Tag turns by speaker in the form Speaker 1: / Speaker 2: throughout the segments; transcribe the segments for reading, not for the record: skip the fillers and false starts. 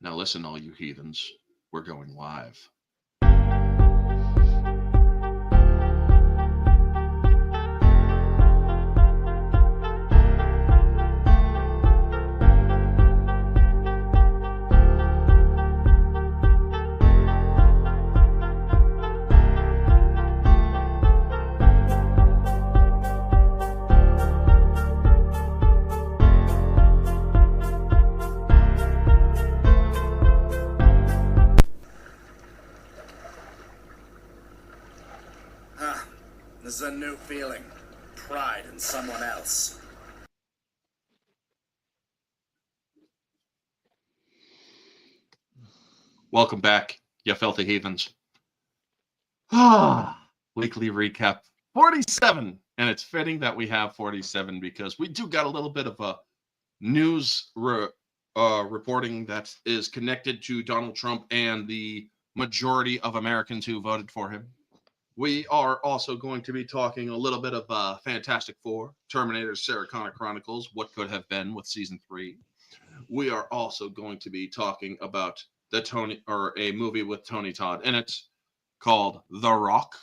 Speaker 1: Now listen, all you heathens, we're going live.
Speaker 2: This is a new feeling. Pride in someone else.
Speaker 1: Welcome back, you filthy heathens. Weekly recap 47. And it's fitting that we have 47 because we do got a little bit of a news reporting that is connected to Donald Trump and the majority of Americans who voted for him. We are also going to be talking a little bit of Fantastic Four, Terminator Sarah Connor Chronicles, What Could Have Been with Season 3. We are also going to be talking about a movie with Tony Todd in it called The Rock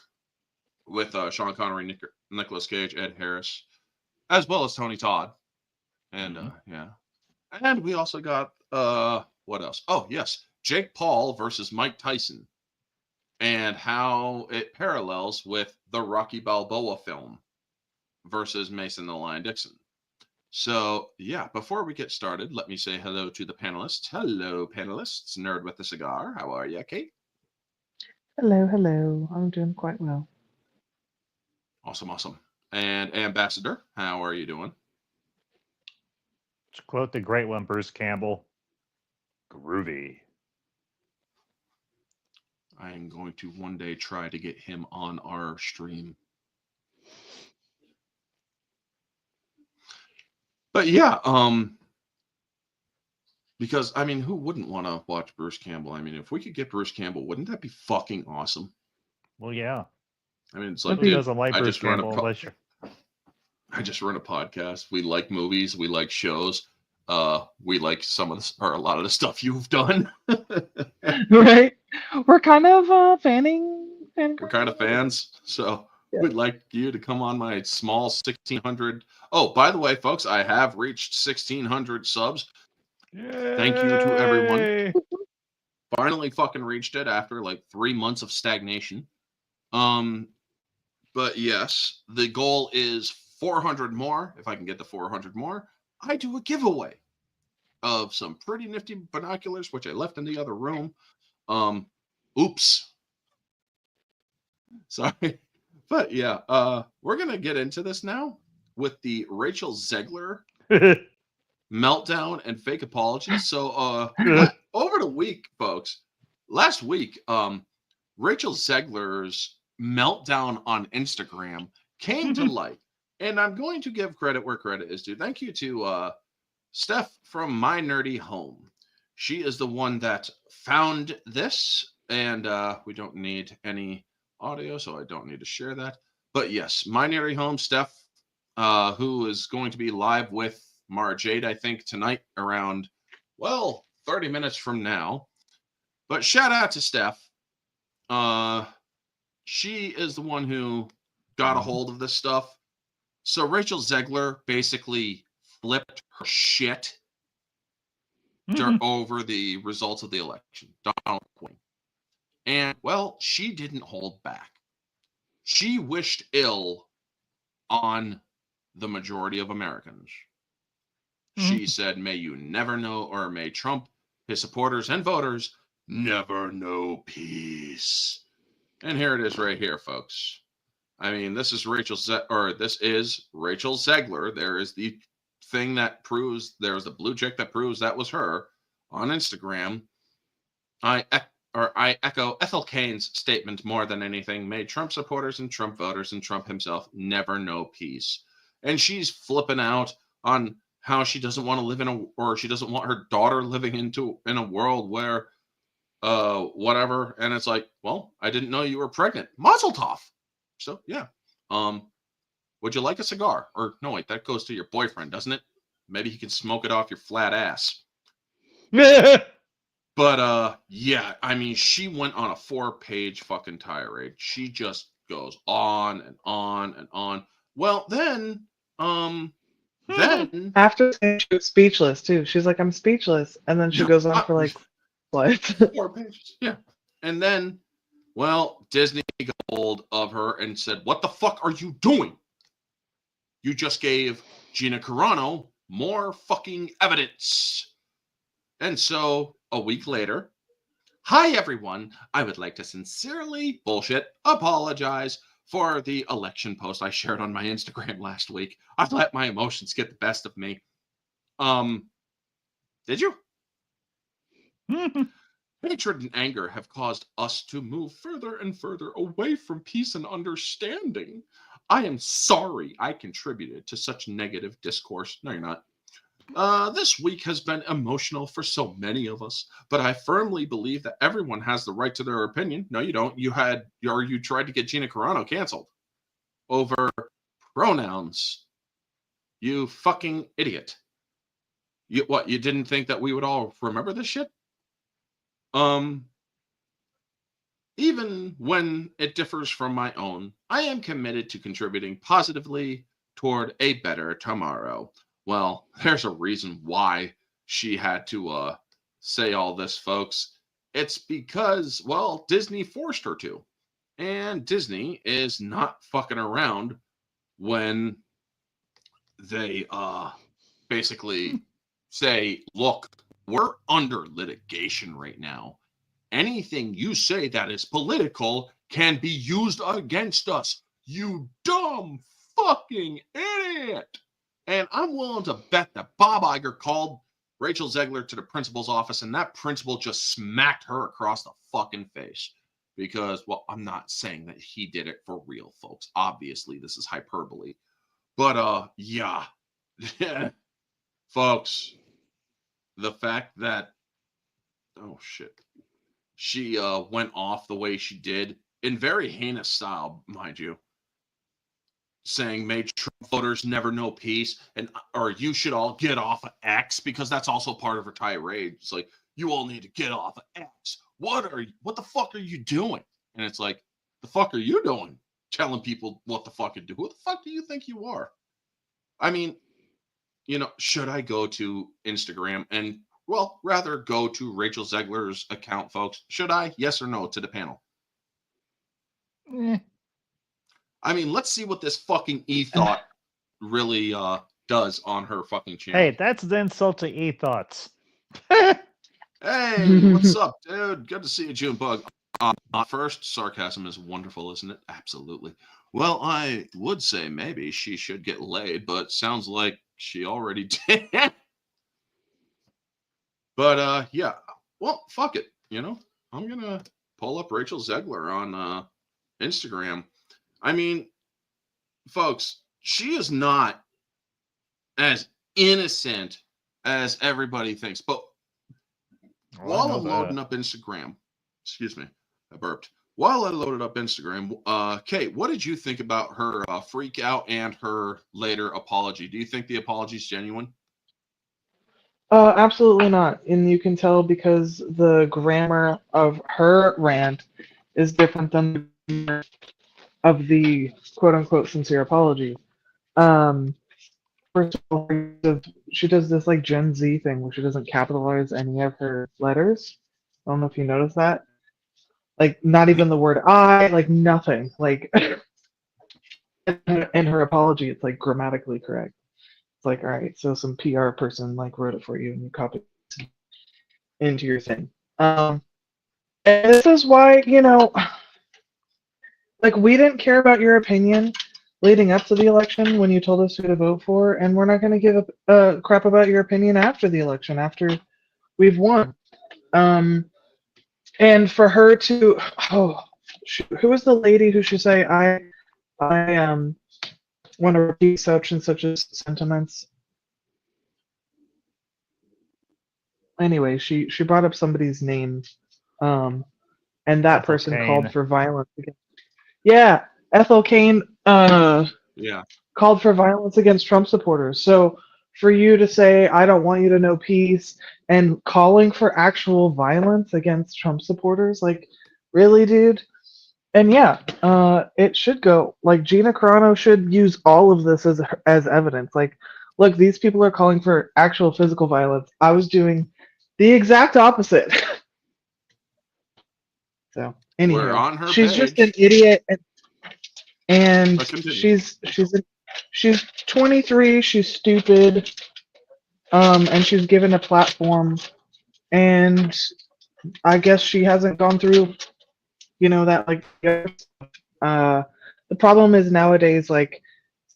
Speaker 1: with Sean Connery, Nicolas Cage, Ed Harris, as well as Tony Todd. And And we also got what else? Oh, yes, Jake Paul versus Mike Tyson, and how it parallels with the Rocky Balboa film versus Mason the Lion Dixon. So, yeah, before we get started, let me say hello to the panelists. Hello, panelists. Nerd with the Cigar. How are you, Kate?
Speaker 3: Hello, hello. I'm doing quite well.
Speaker 1: Awesome. And Ambassador, how are you doing?
Speaker 4: To quote the great one, Bruce Campbell, groovy.
Speaker 1: I am going to one day try to get him on our stream. But yeah, because I mean, who wouldn't want to watch Bruce Campbell? I mean, if we could get Bruce Campbell, wouldn't that be fucking awesome?
Speaker 4: Well, yeah.
Speaker 1: I mean, it's like,
Speaker 4: Who doesn't like Bruce Campbell unless you're...
Speaker 1: I just run a podcast. We like movies. We like shows. We like some of this, or a lot of the stuff you've done.
Speaker 3: Right? We're kind of fanning.
Speaker 1: We're kind of fans, so we'd like you to come on my small 1,600. Oh, by the way, folks, I have reached 1,600 subs.
Speaker 4: Yay!
Speaker 1: Thank you to everyone. Finally fucking reached it after like 3 months of stagnation. But yes, the goal is 400 more. If I can get to 400 more, I do a giveaway of some pretty nifty binoculars, which I left in the other room. Oops. Sorry. But yeah, we're going to get into this now with the Rachel Zegler meltdown and fake apologies. So over the week, folks, last week, Rachel Zegler's meltdown on Instagram came to light. And I'm going to give credit where credit is due. Thank you to Steph from My Nerdy Home. She is the one that found this, and we don't need any audio, so I don't need to share that. But yes, My Nerdy Home, Steph, who is going to be live with Mara Jade, I think, tonight around, 30 minutes from now. But shout out to Steph. She is the one who got a hold of this stuff. So Rachel Zegler basically flipped her shit over the results of the election. Donald Trump. And, she didn't hold back. She wished ill on the majority of Americans. She said, may you never know, or may Trump, his supporters and voters, never know peace. And here it is right here, folks. I mean, this is Rachel Zegler. There is the thing that proves, there's the blue check that proves that was her on Instagram. I echo Ethel Kane's statement more than anything. May Trump supporters and Trump voters and Trump himself never know peace. And she's flipping out on how she doesn't want to live or she doesn't want her daughter living in a world where whatever. And it's like, I didn't know you were pregnant. Mazel tov. So yeah. Would you like a cigar? Or no, wait, that goes to your boyfriend, doesn't it? Maybe he can smoke it off your flat ass. But yeah, I mean, she went on a 4-page fucking tirade. She just goes on and on and on. Well, then
Speaker 3: After saying she was speechless too, she's like, "I'm speechless," and then she goes on for like what?
Speaker 1: 4 pages. Yeah. And then, well, Disney got hold of her and said, "What the fuck are you doing? You just gave Gina Carano more fucking evidence." And so a week later, "Hi everyone, I would like to sincerely apologize for the election post I shared on my Instagram last week. I let my emotions get the best of me." Did you? Hatred and anger have caused us to move further and further away from peace and understanding. I am sorry I contributed to such negative discourse. No, you're not. This week has been emotional for so many of us, but I firmly believe that everyone has the right to their opinion. No, you don't. You tried to get Gina Carano canceled over pronouns. You fucking idiot. You didn't think that we would all remember this shit? Even when it differs from my own, I am committed to contributing positively toward a better tomorrow. Well, there's a reason why she had to say all this, folks. It's because, well, Disney forced her to. And Disney is not fucking around when they basically say, "Look, we're under litigation right now. Anything you say that is political can be used against us. You dumb fucking idiot." And I'm willing to bet that Bob Iger called Rachel Zegler to the principal's office, and that principal just smacked her across the fucking face. Because, well, I'm not saying that he did it for real, folks. Obviously, this is hyperbole. But, yeah. Folks, the fact that, oh, shit. She went off the way she did, in very heinous style, mind you, saying made Trump voters never know peace, or you should all get off of X, because that's also part of her tirade. It's like, you all need to get off of X. What the fuck are you doing? And it's like, the fuck are you doing? Telling people what the fuck to do. Who the fuck do you think you are? I mean, should I go to Instagram and, well, rather go to Rachel Zegler's account, folks? Should I? Yes or no to the panel? I mean, let's see what this fucking e-thought really does on her fucking channel.
Speaker 4: Hey, that's the insult to e-thoughts.
Speaker 1: Hey, what's up, dude? Good to see you, Junebug. First, sarcasm is wonderful, isn't it? Absolutely. Well, I would say maybe she should get laid, but sounds like she already did. But, yeah. Well, fuck it. I'm going to pull up Rachel Zegler on Instagram. I mean, folks, she is not as innocent as everybody thinks. But while I'm loading up Instagram, excuse me, I burped. While I loaded up Instagram, Kate, what did you think about her freak out and her later apology? Do you think the apology is genuine?
Speaker 3: Absolutely not. And you can tell because the grammar of her rant is different than the grammar of the quote-unquote sincere apology. First of all, she does this like Gen Z thing where she doesn't capitalize any of her letters. I don't know if you noticed that. Like, not even the word I, like nothing. Like, in her apology, it's like grammatically correct. It's like, all right, so some PR person like wrote it for you and you copied it into your thing. And this is why, like, we didn't care about your opinion leading up to the election when you told us who to vote for, and we're not going to give a crap about your opinion after the election, after we've won. And for her to, who was the lady who should say, I want to repeat such and such sentiments. Anyway, she brought up somebody's name, and that person called for violence against. Yeah, Ethel Cain.
Speaker 1: Yeah.
Speaker 3: Called for violence against Trump supporters. So for you to say, I don't want you to know peace, and calling for actual violence against Trump supporters. Like, really, dude? And yeah, it should go. Like, Gina Carano should use all of this as evidence. Like, look, these people are calling for actual physical violence. I was doing the exact opposite. So,
Speaker 1: We're
Speaker 3: anywho,
Speaker 1: on her
Speaker 3: she's just an
Speaker 1: page.
Speaker 3: idiot, and
Speaker 1: But continue.
Speaker 3: she's 23. She's stupid. And she's given a platform, and I guess she hasn't gone through, that like. The problem is nowadays, like,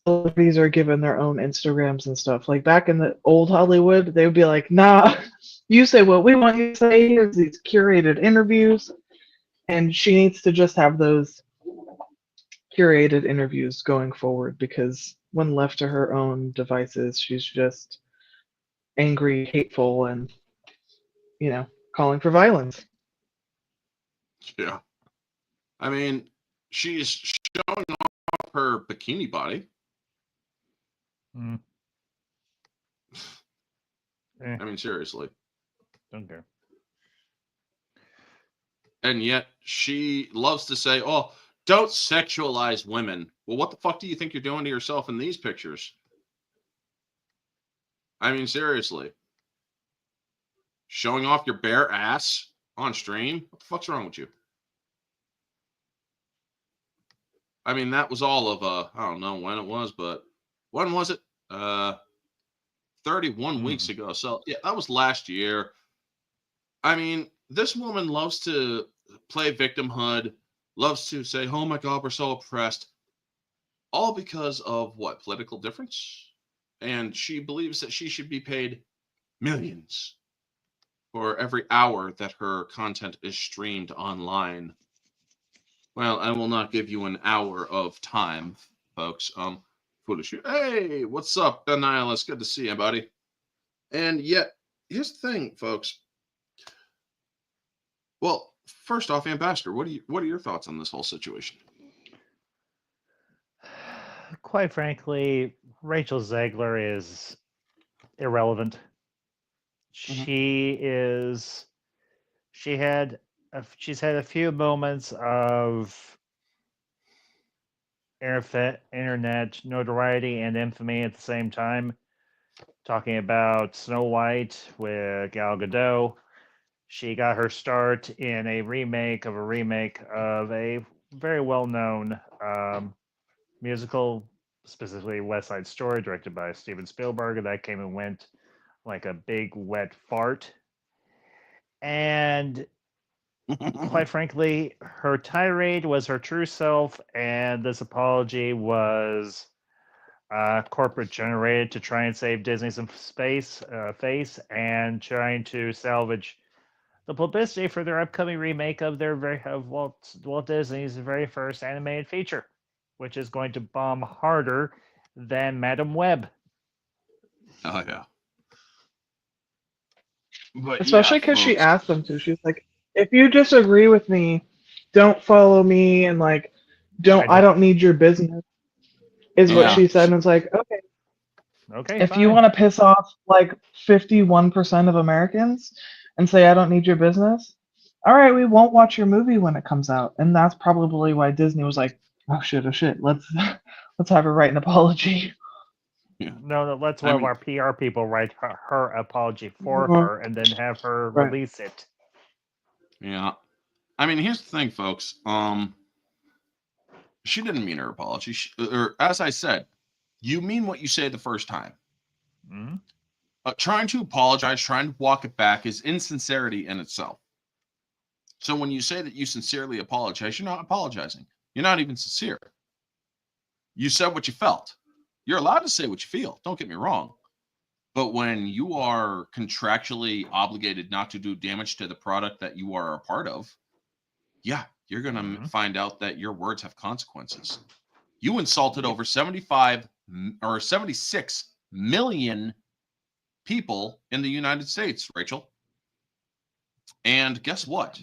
Speaker 3: celebrities are given their own Instagrams and stuff. Like back in the old Hollywood, they would be like, "Nah, you say what we want you to say. Here's these curated interviews," and she needs to just have those curated interviews going forward, because when left to her own devices, she's just angry, hateful, and calling for violence.
Speaker 1: Yeah. I mean, she's showing off her bikini body.
Speaker 4: Mm. Eh,
Speaker 1: I mean, seriously.
Speaker 4: don't care.
Speaker 1: And yet she loves to say, oh, don't sexualize women. Well, what the fuck do you think you're doing to yourself in these pictures? I mean, seriously. Showing off your bare ass on stream? What the fuck's wrong with you? I mean, that was all of, I don't know when it was, but when was it? 31 weeks ago. So, yeah, that was last year. I mean, this woman loves to play victimhood, loves to say, oh my God, we're so oppressed. All because of what? Political difference? And she believes that she should be paid millions for every hour that her content is streamed online. Well, I will not give you an hour of time, folks. Foolish. Hey, what's up, Ben Nihilist? Good to see you, buddy. And yet, here's the thing, folks. Well, first off, Ambassador, what are your thoughts on this whole situation?
Speaker 4: Quite frankly, Rachel Zegler is irrelevant. She's had a few moments of internet notoriety and infamy at the same time, talking about Snow White with Gal Gadot. She got her start in a remake of a very well-known musical, specifically West Side Story, directed by Steven Spielberg. That came and went like a big wet fart. And quite frankly, her tirade was her true self, and this apology was corporate generated to try and save Disney's face and trying to salvage the publicity for their upcoming remake of Walt Disney's very first animated feature, which is going to bomb harder than Madam Web.
Speaker 1: Oh yeah. But
Speaker 3: Especially because she
Speaker 1: folks,
Speaker 3: asked them to. She's like, if you disagree with me, don't follow me, and like, I don't need your business, is what
Speaker 1: Yeah.
Speaker 3: she said. And it's like, okay,
Speaker 4: Okay,
Speaker 3: if
Speaker 4: fine.
Speaker 3: you want to piss off like 51% of Americans and say I don't need your business, all right, we won't watch your movie when it comes out. And that's probably why Disney was like, oh shit, let's have her write an apology.
Speaker 1: Yeah.
Speaker 4: No, let's one of our PR people write her apology for
Speaker 3: Mhm.
Speaker 4: her and then have her
Speaker 3: Right.
Speaker 4: release it.
Speaker 1: Yeah. I mean, here's the thing, folks. She didn't mean her apology. Or as I said, you mean what you say the first time.
Speaker 4: Mm-hmm.
Speaker 1: Trying to apologize, trying to walk it back is insincerity in itself. So when you say that you sincerely apologize, you're not apologizing. You're not even sincere. You said what you felt. You're allowed to say what you feel. Don't get me wrong. But when you are contractually obligated not to do damage to the product that you are a part of, yeah, you're going to find out that your words have consequences. You insulted over 75 or 76 million people in the United States, Rachel. And guess what?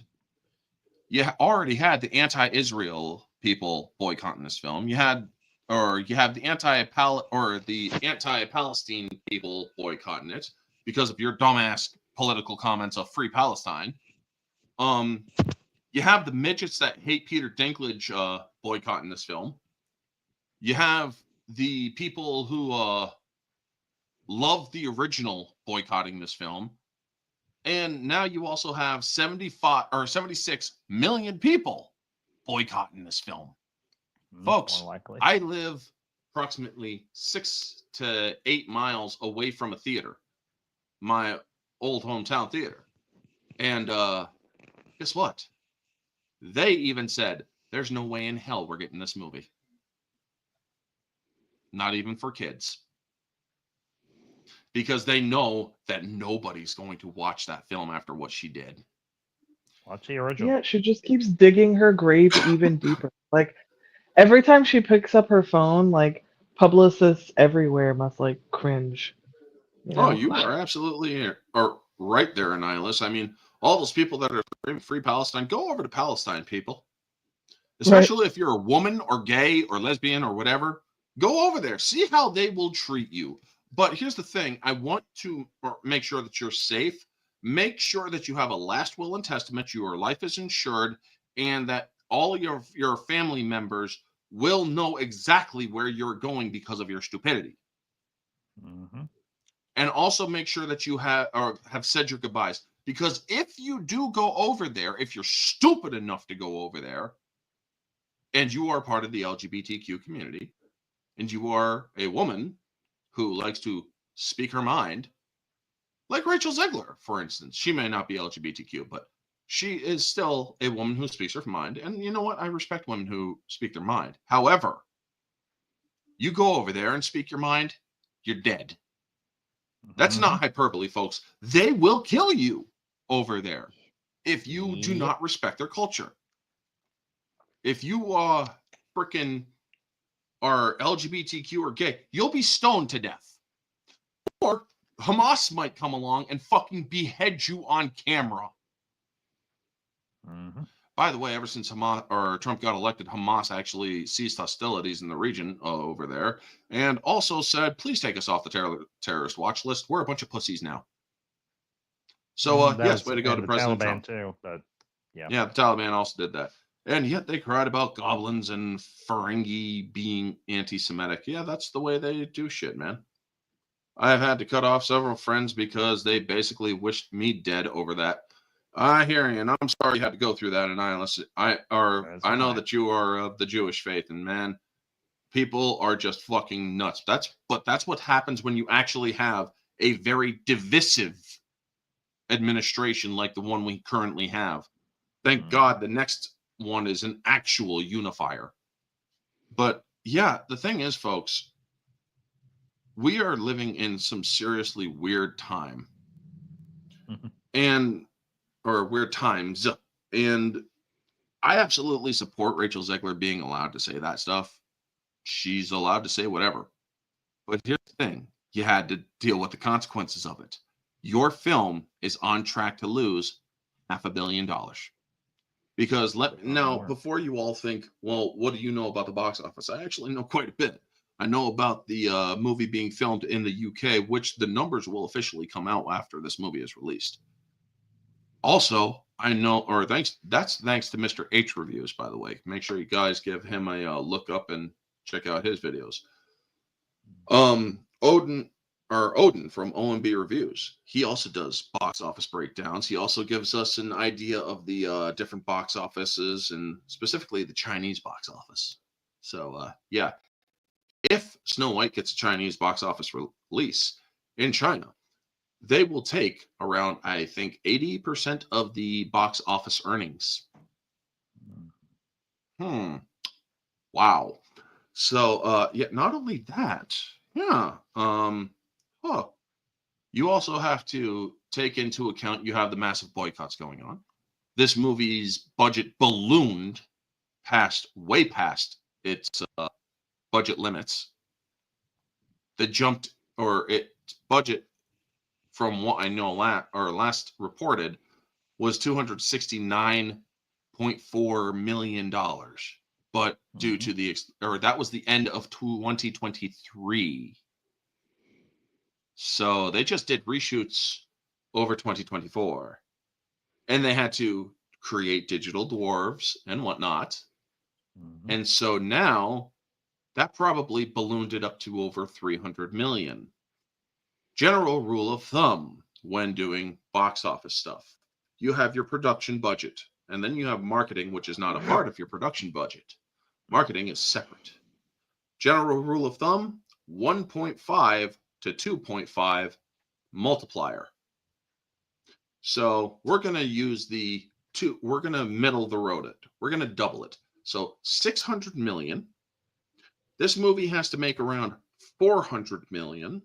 Speaker 1: You already had the anti-Israel people boycotting this film. You had or you have the anti-Palestine people boycotting it because of your dumbass political comments of Free Palestine. You have the midgets that hate Peter Dinklage boycotting this film. You have the people who love the original boycotting this film. And now you also have 76 million people boycotting this film. Folks, I live approximately 6 to 8 miles away from a theater, my old hometown theater. And guess what? They even said, there's no way in hell we're getting this movie. Not even for kids. Because they know that nobody's going to watch that film after what she did.
Speaker 4: Watch the original.
Speaker 3: Yeah, she just keeps digging her grave even deeper. Like, every time she picks up her phone, like, publicists everywhere must, like, cringe. You know?
Speaker 1: Oh, you are absolutely right there, Annihilus. I mean, all those people that are Free Palestine, go over to Palestine, people. Especially if you're a woman or gay or lesbian or whatever. Go over there. See how they will treat you. But here's the thing. I want to make sure that you're safe. Make sure that you have a last will and testament. Your life is insured. And that all of your family members will know exactly where you're going because of your stupidity.
Speaker 4: Mm-hmm.
Speaker 1: And also make sure that you have said your goodbyes. Because if you do go over there, if you're stupid enough to go over there, and you are part of the LGBTQ community, and you are a woman who likes to speak her mind, like Rachel Zegler, for instance. She may not be LGBTQ, but she is still a woman who speaks her mind. And you know what? I respect women who speak their mind. However, you go over there and speak your mind, you're dead. That's not hyperbole, folks. They will kill you over there if you do not respect their culture. If you freaking are LGBTQ or gay, you'll be stoned to death. Or Hamas might come along and fucking behead you on camera.
Speaker 4: Mm-hmm.
Speaker 1: By the way, ever since Trump got elected, Hamas actually ceased hostilities in the region over there, and also said, "Please take us off the terrorist watch list. We're a bunch of pussies now." So, yes, way to go to President Trump.
Speaker 4: Too, but
Speaker 1: yeah, the Taliban also did that. And yet they cried about goblins and Ferengi being anti-Semitic. Yeah, that's the way they do shit, man. I've had to cut off several friends because they basically wished me dead over that. I hear you, and I'm sorry you had to go through that. And I know that you are of the Jewish faith, and man, people are just fucking nuts. That's what happens when you actually have a very divisive administration like the one we currently have. Thank God the next one is an actual unifier. But yeah, the thing is, folks, we are living in some seriously weird time. Or weird times. And I absolutely support Rachel Zegler being allowed to say that stuff. She's allowed to say whatever. But here's the thing. You had to deal with the consequences of it. Your film is on track to lose $500 million. Because before you all think, well, what do you know about the box office? I actually know quite a bit. I know about the movie being filmed in the UK, which the numbers will officially come out after this movie is released. Also, I know, that's thanks to Mr. H Reviews, by the way. Make sure you guys give him a look up and check out his videos. Odin from OMB Reviews. He also does box office breakdowns. He also gives us an idea of the different box offices and specifically the Chinese box office. So, yeah, if Snow White gets a Chinese box office release in China, they will take around, I think, 80% of the box office earnings. Wow. So, yeah, not only that, yeah. You also have to take into account you have the massive boycotts going on. This movie's budget ballooned way past its budget limits. Its budget, from what I know last reported, was $269.4 million. but due to that was the end of 2023. So they just did reshoots over 2024. And they had to create digital dwarves and whatnot. And so now that probably ballooned it up to over 300 million. General rule of thumb when doing box office stuff. You have your production budget, and then you have marketing, which is not a part of your production budget. Marketing is separate. General rule of thumb, 1.5 to 2.5 multiplier. So we're going to use we're going to middle the road it. We're going to double it. So 600 million. This movie has to make around 400 million.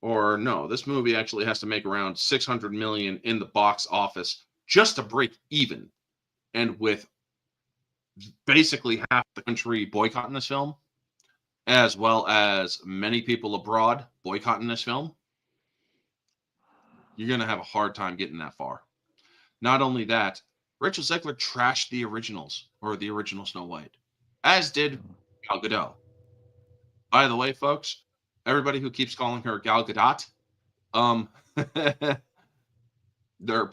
Speaker 1: Or no, this movie actually has to make around 600 million in the box office just to break even. And with basically half the country boycotting this film, as well as many people abroad boycotting this film, you're going to have a hard time getting that far. Not only that, Rachel Zegler trashed the originals, or the original Snow White, as did Gal Gadot. By the way, folks, everybody who keeps calling her Gal Gadot, they're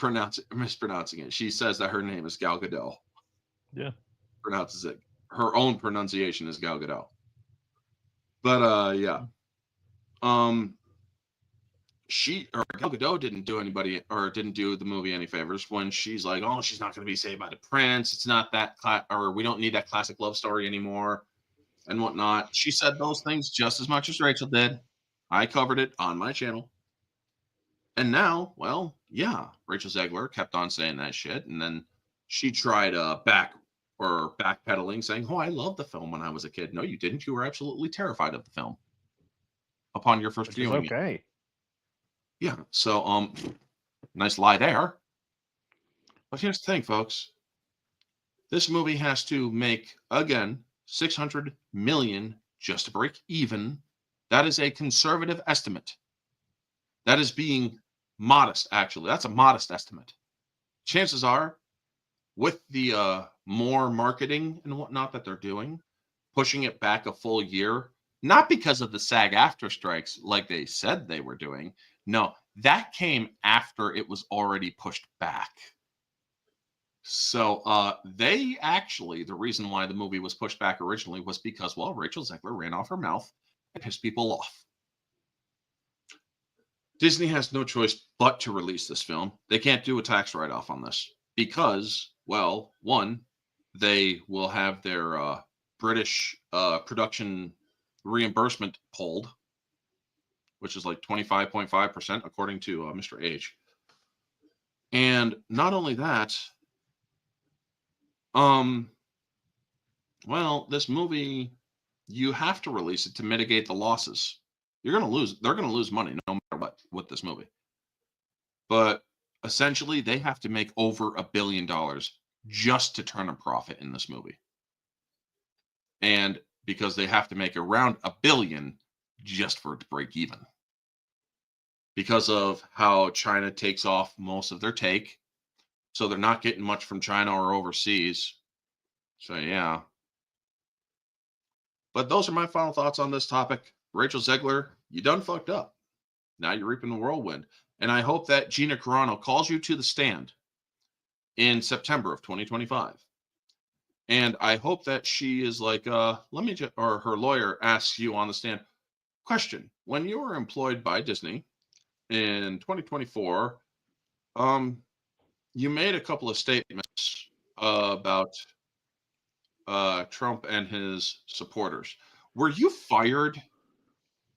Speaker 1: mispronouncing it. She says that her name is Gal Gadot.
Speaker 4: Yeah.
Speaker 1: Pronounces it. Her own pronunciation is Gal Gadot. But yeah. Gal Gadot didn't do the movie any favors when she's like, oh, she's not going to be saved by the prince. It's not that, or we don't need that classic love story anymore and whatnot. She said those things just as much as Rachel did. I covered it on my channel. And now, well, yeah, Rachel Zegler kept on saying that shit. And then she tried backpedaling, saying, oh, I loved the film when I was a kid. No, you didn't. You were absolutely terrified of the film upon your first viewing.
Speaker 4: Okay.
Speaker 1: Yeah, so nice lie there. But here's the thing, folks. This movie has to make, again, 600 million just to break even. That is a conservative estimate. That is being modest, actually. That's a modest estimate. Chances are, with the more marketing and whatnot that they're doing, pushing it back a full year, not because of the SAG-AFTRA strikes like they said they were doing. No, that came after it was already pushed back. So the reason why the movie was pushed back originally was because, well, Rachel Zegler ran off her mouth and pissed people off. Disney has no choice but to release this film. They can't do a tax write-off on this because, well, one, they will have their British production reimbursement pulled, which is like 25.5% according to Mr. H. And not only that, well, this movie, you have to release it to mitigate the losses. They're going to lose money no matter what with this movie. But essentially, they have to make over $1 billion just to turn a profit in this movie. And because they have to make around $1 billion just for it to break even. Because of how China takes off most of their take. So they're not getting much from China or overseas. So yeah. But those are my final thoughts on this topic. Rachel Zegler, you done fucked up. Now you're reaping the whirlwind. And I hope that Gina Carano calls you to the stand in September of 2025. And I hope that she is like, or her lawyer asks you on the stand, question, when you were employed by Disney in 2024, you made a couple of statements about Trump and his supporters. Were you fired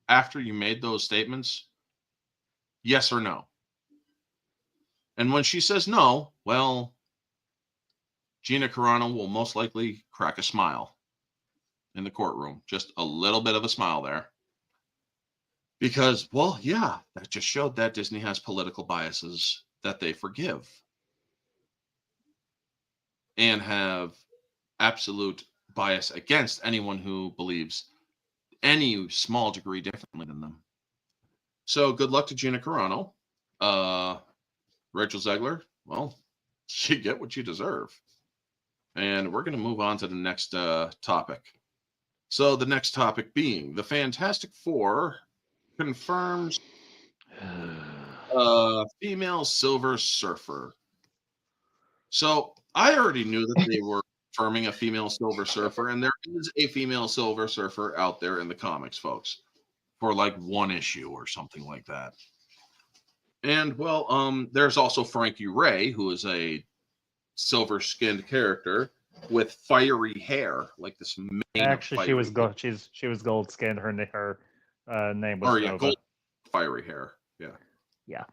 Speaker 1: after you made those statements? Yes or no? And when she says no, well, Gina Carano will most likely crack a smile in the courtroom. Just a little bit of a smile there. Because, well, yeah, that just showed that Disney has political biases that they forgive. And have absolute bias against anyone who believes any small degree differently than them. So good luck to Gina Carano. Rachel Zegler, well, you get what you deserve. And we're going to move on to the next topic. So the next topic being the Fantastic Four confirms female Silver Surfer. So I already knew that they were confirming a female Silver Surfer, and there is a female Silver Surfer out there in the comics, folks, for like one issue or something like that. And well, there's also Frankie Ray, who is a silver-skinned character with fiery hair, like this mane
Speaker 4: Actually, she was
Speaker 1: hair.
Speaker 4: gold. She was gold skinned. Her name was Nova.
Speaker 1: Gold fiery hair.
Speaker 4: Yeah.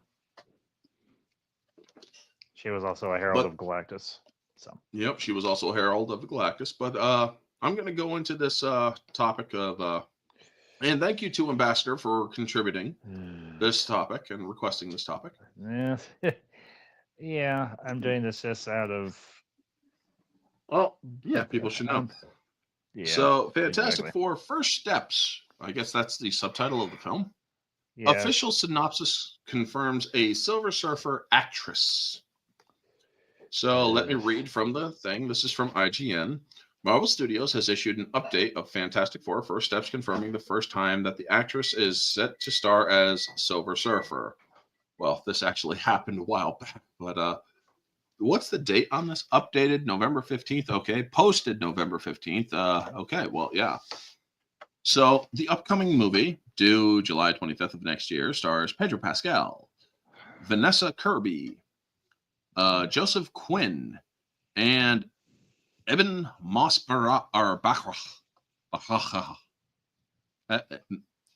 Speaker 4: She was also a herald of Galactus. So.
Speaker 1: Yep, she was also a herald of Galactus. But I'm going to go into this topic of, and thank you to Ambassador for contributing this topic and requesting this topic.
Speaker 4: Yeah, I'm doing this just out of.
Speaker 1: Well, yeah, people should know.
Speaker 4: Yeah,
Speaker 1: so, Fantastic
Speaker 4: exactly.
Speaker 1: Four: First Steps. I guess that's the subtitle of the film.
Speaker 4: Yeah.
Speaker 1: Official synopsis confirms a Silver Surfer actress. So let me read from the thing. This is from IGN. Marvel Studios has issued an update of Fantastic Four: First Steps, confirming the first time that the actress is set to star as Silver Surfer. Well, this actually happened a while back, but what's the date on this? Updated November 15th. Okay. Posted November 15th. Okay. Well, yeah. So the upcoming movie, due July 25th of next year, stars Pedro Pascal, Vanessa Kirby, Joseph Quinn, and Eben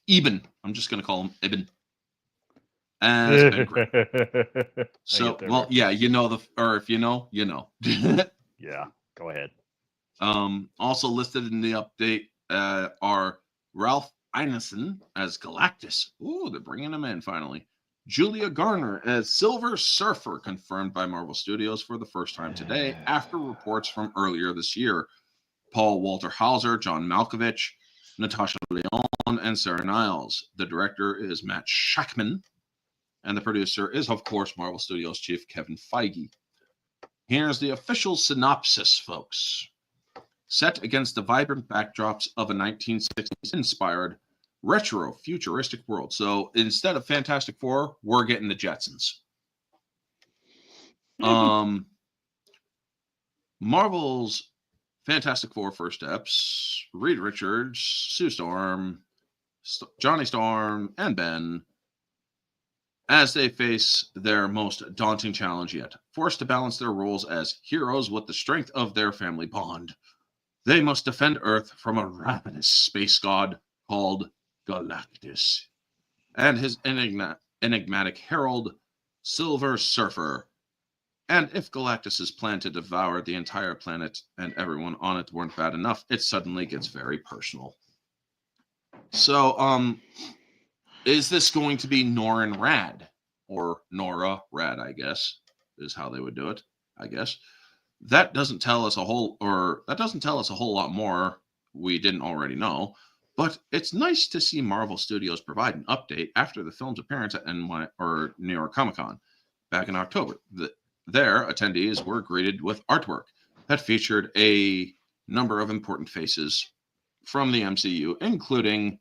Speaker 1: Eben. I'm just going to call him Eben. As Ben Grimm. So, well, yeah, you know or if you know, you know.
Speaker 4: Yeah, go ahead.
Speaker 1: Also listed in the update are Ralph Ineson as Galactus. Ooh, they're bringing him in finally. Julia Garner as Silver Surfer, confirmed by Marvel Studios for the first time today after reports from earlier this year. Paul Walter Hauser, John Malkovich, Natasha Lyonne, and Sarah Niles. The director is Matt Shakman, and the producer is, of course, Marvel Studios chief Kevin Feige. Here's the official synopsis, folks. Set against the vibrant backdrops of a 1960s-inspired retro futuristic world. So instead of Fantastic Four, we're getting the Jetsons. Marvel's Fantastic Four: First Steps, Reed Richards, Sue Storm, Johnny Storm, and Ben, as they face their most daunting challenge yet, forced to balance their roles as heroes with the strength of their family bond. They must defend Earth from a ravenous space god called Galactus and his enigmatic herald, Silver Surfer. And if Galactus's plan to devour the entire planet and everyone on it weren't bad enough, it suddenly gets very personal. So, is this going to be Norrin Rad? Or Nora Rad, I guess, is how they would do it, I guess. That doesn't tell us a whole lot more we didn't already know. But it's nice to see Marvel Studios provide an update after the film's appearance at New York Comic Con back in October. Their attendees were greeted with artwork that featured a number of important faces from the MCU, including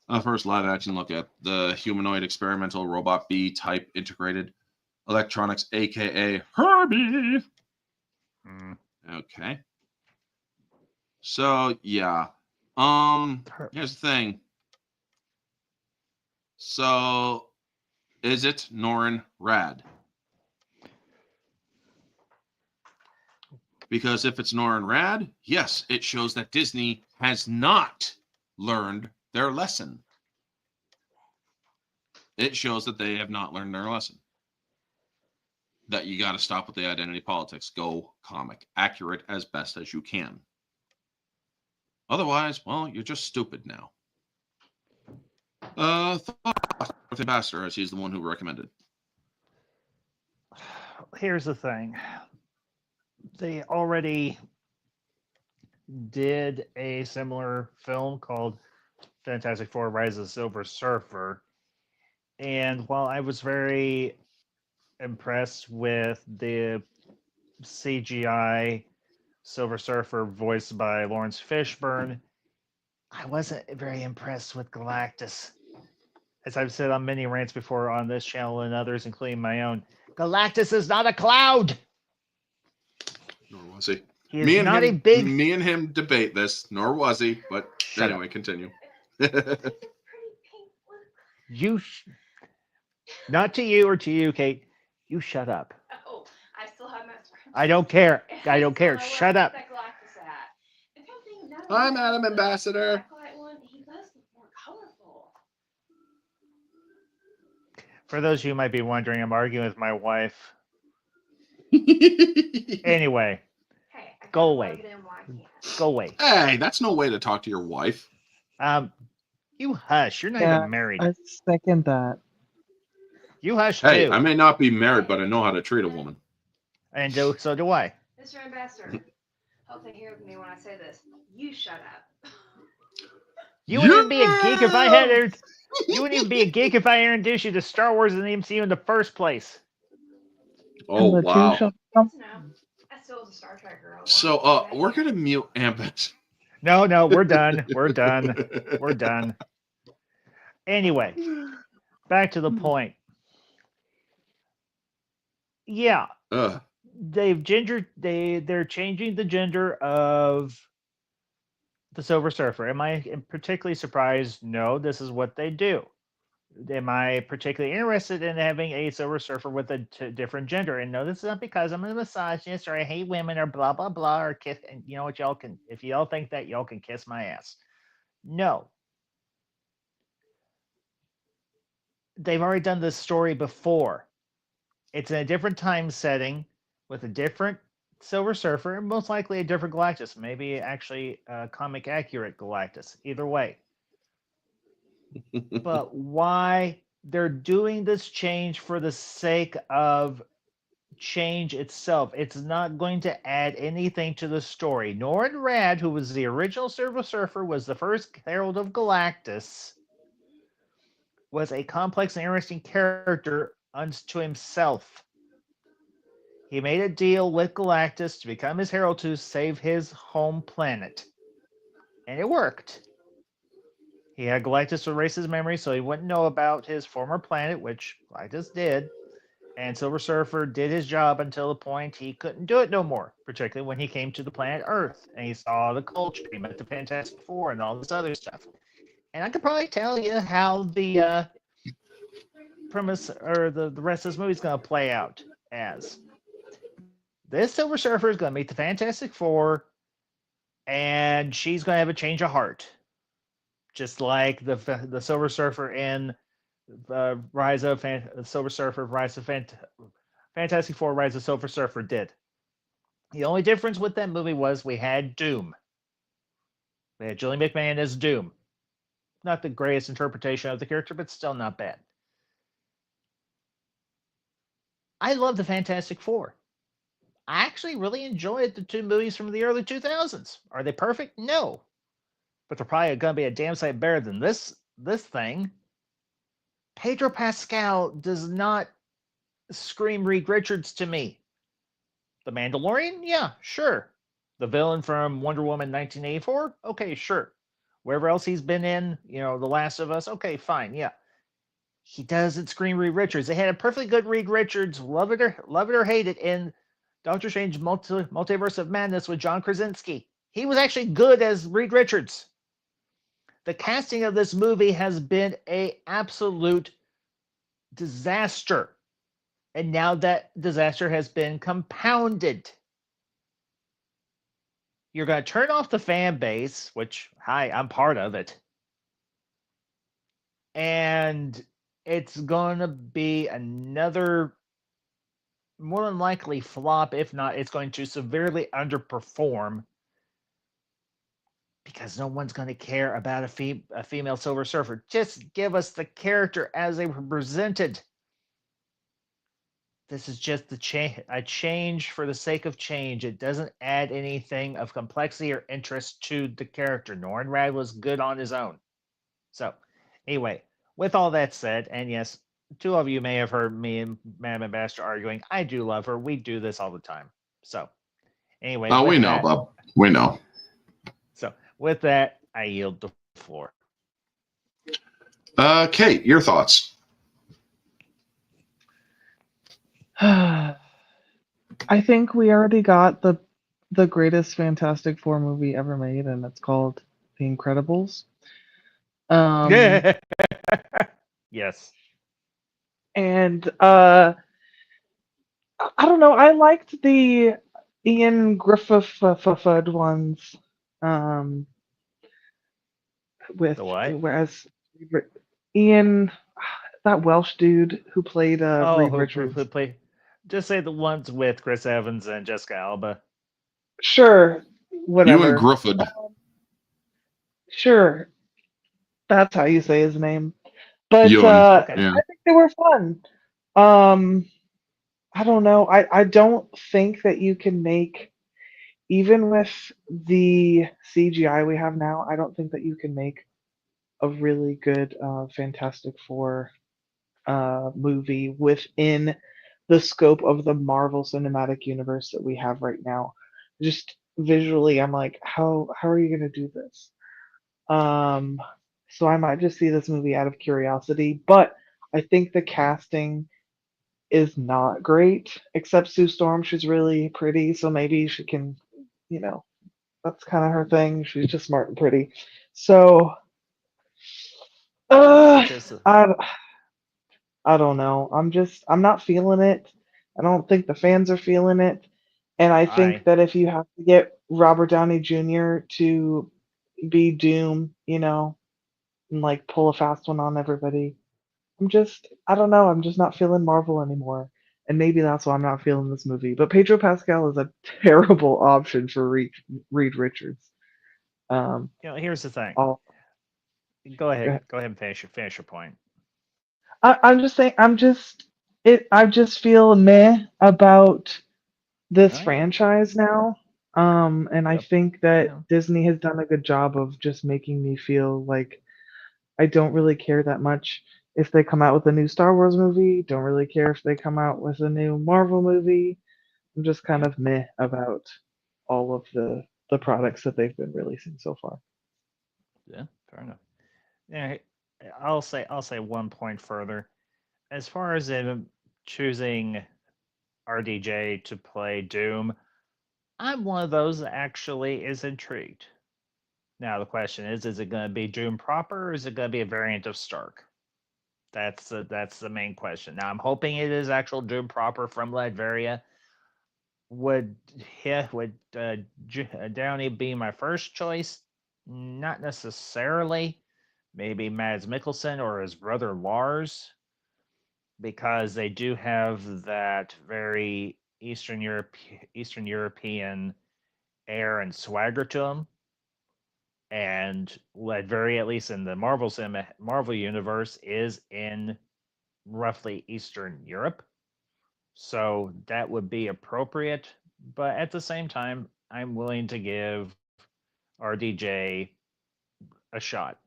Speaker 1: a first live-action look at the humanoid experimental robot B-type integrated electronics, aka Herbie. Okay. So yeah. Here's the thing. So, is it Norrin Rad? Because if it's Norrin Rad, yes, it shows that Disney has not learned their lesson. It shows that they have not learned their lesson. That you got to stop with the identity politics. Go comic. Accurate as best as you can. Otherwise, well, you're just stupid now. Thought with Ambassador, as he's the one who recommended.
Speaker 4: Here's the thing. They already did a similar film called Fantastic Four: Rise of the Silver Surfer. And while I was very impressed with the CGI Silver Surfer, voiced by Lawrence Fishburne, I wasn't very impressed with Galactus. As I've said on many rants before on this channel and others, including my own, Galactus is not a cloud.
Speaker 1: Nor was he.
Speaker 4: He is not a big.
Speaker 1: Me and him debate this, nor was he. But
Speaker 4: Shut
Speaker 1: anyway, continue.
Speaker 4: Not to you or to you, Kate. You shut up.
Speaker 5: Oh, I still have my.
Speaker 4: I don't care. I don't care.
Speaker 5: Still
Speaker 4: Shut up.
Speaker 5: that Galactus hat. If you'll think now that
Speaker 1: I'm
Speaker 5: he's
Speaker 1: Adam
Speaker 5: the
Speaker 1: Ambassador.
Speaker 5: blacklight one, he does look more colorful.
Speaker 4: For those of you who might be wondering, I'm arguing with my wife. Anyway,
Speaker 5: Hey, I
Speaker 4: Go
Speaker 5: got
Speaker 4: away.
Speaker 5: plugged in Wi-Fi.
Speaker 4: go away.
Speaker 1: Hey, that's no way to talk to your wife.
Speaker 4: You hush. You're not
Speaker 3: Yeah,
Speaker 4: even married.
Speaker 3: I second that.
Speaker 4: You hush
Speaker 1: Hey,
Speaker 4: too.
Speaker 1: I may not be married, but I know how to treat a woman.
Speaker 4: And so do I.
Speaker 5: Mr. Ambassador, hope they hear me when I say this. You shut up.
Speaker 4: You wouldn't even be a geek if I had. You wouldn't even be a geek if I introduced you to Star Wars and the MCU in the first place.
Speaker 1: Oh,
Speaker 3: And the
Speaker 1: wow.
Speaker 3: two shall come.
Speaker 5: No, I still was a Star Trek girl.
Speaker 1: So, we're going to mute Ambit.
Speaker 4: No, we're done. We're done. We're done. Anyway, back to the point. Yeah,
Speaker 1: Ugh.
Speaker 4: they're changing the gender of the Silver Surfer. Am I particularly surprised? No, this is what they do. Am I particularly interested in having a Silver Surfer with a different gender? And no, this is not because I'm a misogynist or I hate women or blah blah blah or kiss. And you know what, y'all can, if y'all think that, y'all can kiss my ass. No, they've already done this story before. It's in a different time setting with a different Silver Surfer and most likely a different Galactus. Maybe actually a comic accurate Galactus. Either way. But why they're doing this change for the sake of change itself? It's not going to add anything to the story. Norrin Radd, who was the original Silver Surfer, was the first Herald of Galactus, was a complex and interesting character unto himself. He made a deal with Galactus to become his herald to save his home planet. And it worked. He had Galactus erase his memory so he wouldn't know about his former planet, which Galactus did. And Silver Surfer did his job until the point he couldn't do it no more, particularly when he came to the planet Earth and he saw the culture, he met the Fantastic Four and all this other stuff. And I could probably tell you how the premise or the rest of this movie is going to play out as. This Silver Surfer is going to meet the Fantastic Four and she's going to have a change of heart. Just like the Silver Surfer in Rise of Silver Surfer, Fantastic Four, Rise of Silver Surfer did. The only difference with that movie was we had Doom. We had Julie McMahon as Doom. Not the greatest interpretation of the character, but still not bad. I love the Fantastic Four. I actually really enjoyed the two movies from the early 2000s. Are they perfect? No. But they're probably going to be a damn sight better than this thing. Pedro Pascal does not scream Reed Richards to me. The Mandalorian? Yeah, sure. The villain from Wonder Woman 1984? Okay, sure. Wherever else he's been in, The Last of Us? Okay, fine, yeah. He doesn't scream Reed Richards. They had a perfectly good Reed Richards, love it or hate it, in Doctor Strange Multiverse of Madness with John Krasinski. He was actually good as Reed Richards. The casting of this movie has been an absolute disaster. And now that disaster has been compounded. You're going to turn off the fan base, which, hi, I'm part of it. And it's going to be another, more than likely, flop. If not, it's going to severely underperform. Because no one's going to care about a female Silver Surfer. Just give us the character as they were presented. This is just a change for the sake of change. It doesn't add anything of complexity or interest to the character. Norrin Radd was good on his own. So, anyway, with all that said, and yes, two of you may have heard me and Madam Ambassador arguing. I do love her. We do this all the time. So, Anyway,
Speaker 1: Oh,
Speaker 4: with
Speaker 1: we know,
Speaker 4: that-
Speaker 1: Bob. We know.
Speaker 4: So with that, I yield the floor.
Speaker 1: Kate, your thoughts?
Speaker 3: I think we already got the greatest Fantastic Four movie ever made, and it's called The Incredibles.
Speaker 4: Yes.
Speaker 3: And I don't know. I liked the Ian Griffith ones. With
Speaker 4: The what?
Speaker 3: whereas Ian, that Welsh dude who played Reed
Speaker 4: who
Speaker 3: Richards.
Speaker 4: play? Just say the ones with Chris Evans and Jessica Alba.
Speaker 3: Sure, whatever.
Speaker 1: Ewan Griffith.
Speaker 3: Sure, that's how you say his name. But
Speaker 1: Ewan.
Speaker 4: Okay.
Speaker 1: Yeah.
Speaker 3: I think they were fun. I don't know. I don't think that you can make, even with the CGI we have now, I don't think that you can make a really good Fantastic Four movie within the scope of the Marvel Cinematic Universe that we have right now. Just visually, I'm like, how are you gonna do this? So I might just see this movie out of curiosity, but I think the casting is not great, except Sue Storm. She's really pretty, so maybe she can, that's kind of her thing. She's just smart and pretty. So,
Speaker 4: Just
Speaker 3: I don't know. I'm not feeling it. I don't think the fans are feeling it. And I think that if you have to get Robert Downey Jr. to be Doom, and like pull a fast one on everybody, I don't know. I'm just not feeling Marvel anymore. And maybe that's why I'm not feeling this movie. But Pedro Pascal is a terrible option for Reed Richards.
Speaker 4: here's the thing.
Speaker 3: I'll,
Speaker 4: Go ahead.
Speaker 3: ahead.
Speaker 4: Go ahead and finish your point.
Speaker 3: I'm just saying. I just feel meh about this
Speaker 4: Right.
Speaker 3: franchise now. And I
Speaker 4: Yep.
Speaker 3: think that
Speaker 4: Yeah.
Speaker 3: Disney has done a good job of just making me feel like I don't really care that much if they come out with a new Star Wars movie. Don't really care if they come out with a new Marvel movie. I'm just kind of meh about all of the products that they've been releasing so far.
Speaker 4: Yeah, fair enough. Yeah, I'll say one point further. As far as choosing RDJ to play Doom, I'm one of those that actually is intrigued. Now the question is it going to be Doom proper, or is it going to be a variant of Stark? That's the main question. Now I'm hoping it is actual Doom proper from Latveria. Would Downey be my first choice? Not necessarily. Maybe Mads Mikkelsen or his brother Lars, because they do have that very Eastern European air and swagger to them. And Latveria, at least in the Marvel universe, is in roughly Eastern Europe. So that would be appropriate. But at the same time, I'm willing to give RDJ a shot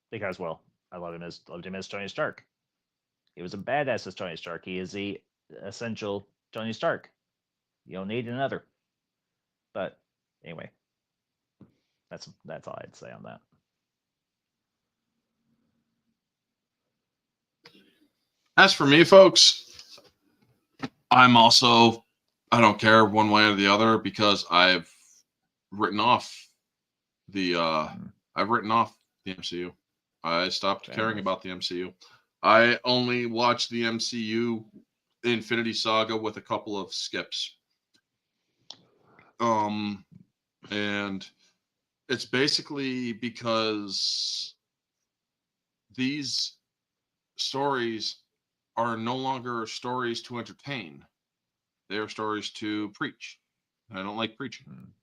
Speaker 4: because, well, I loved him as Tony Stark. He was a badass as Tony Stark. He is the essential Tony Stark. You don't need another. But anyway, that's all I'd say on that.
Speaker 1: As for me, folks, I don't care one way or the other because I've written off the MCU. I stopped caring about the MCU. I only watched the MCU Infinity Saga with a couple of skips. And it's basically because these stories are no longer stories to entertain. They are stories to preach. I don't like preaching.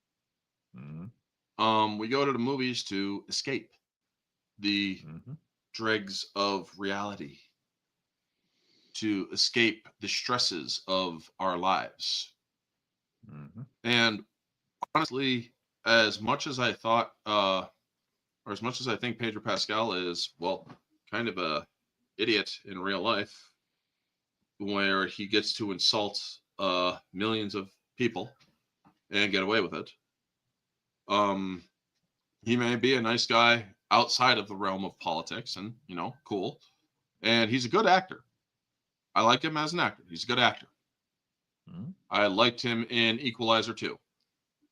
Speaker 1: We go to the movies to escape the dregs of reality, to escape the stresses of our lives. And honestly, as much as I thought, or as much as I think Pedro Pascal is, well, kind of a idiot in real life, where he gets to insult millions of people, and get away with it. He may be a nice guy outside of the realm of politics, and cool. And he's a good actor. I like him as an actor. He's a good actor.
Speaker 4: Mhm.
Speaker 1: I liked him in Equalizer 2.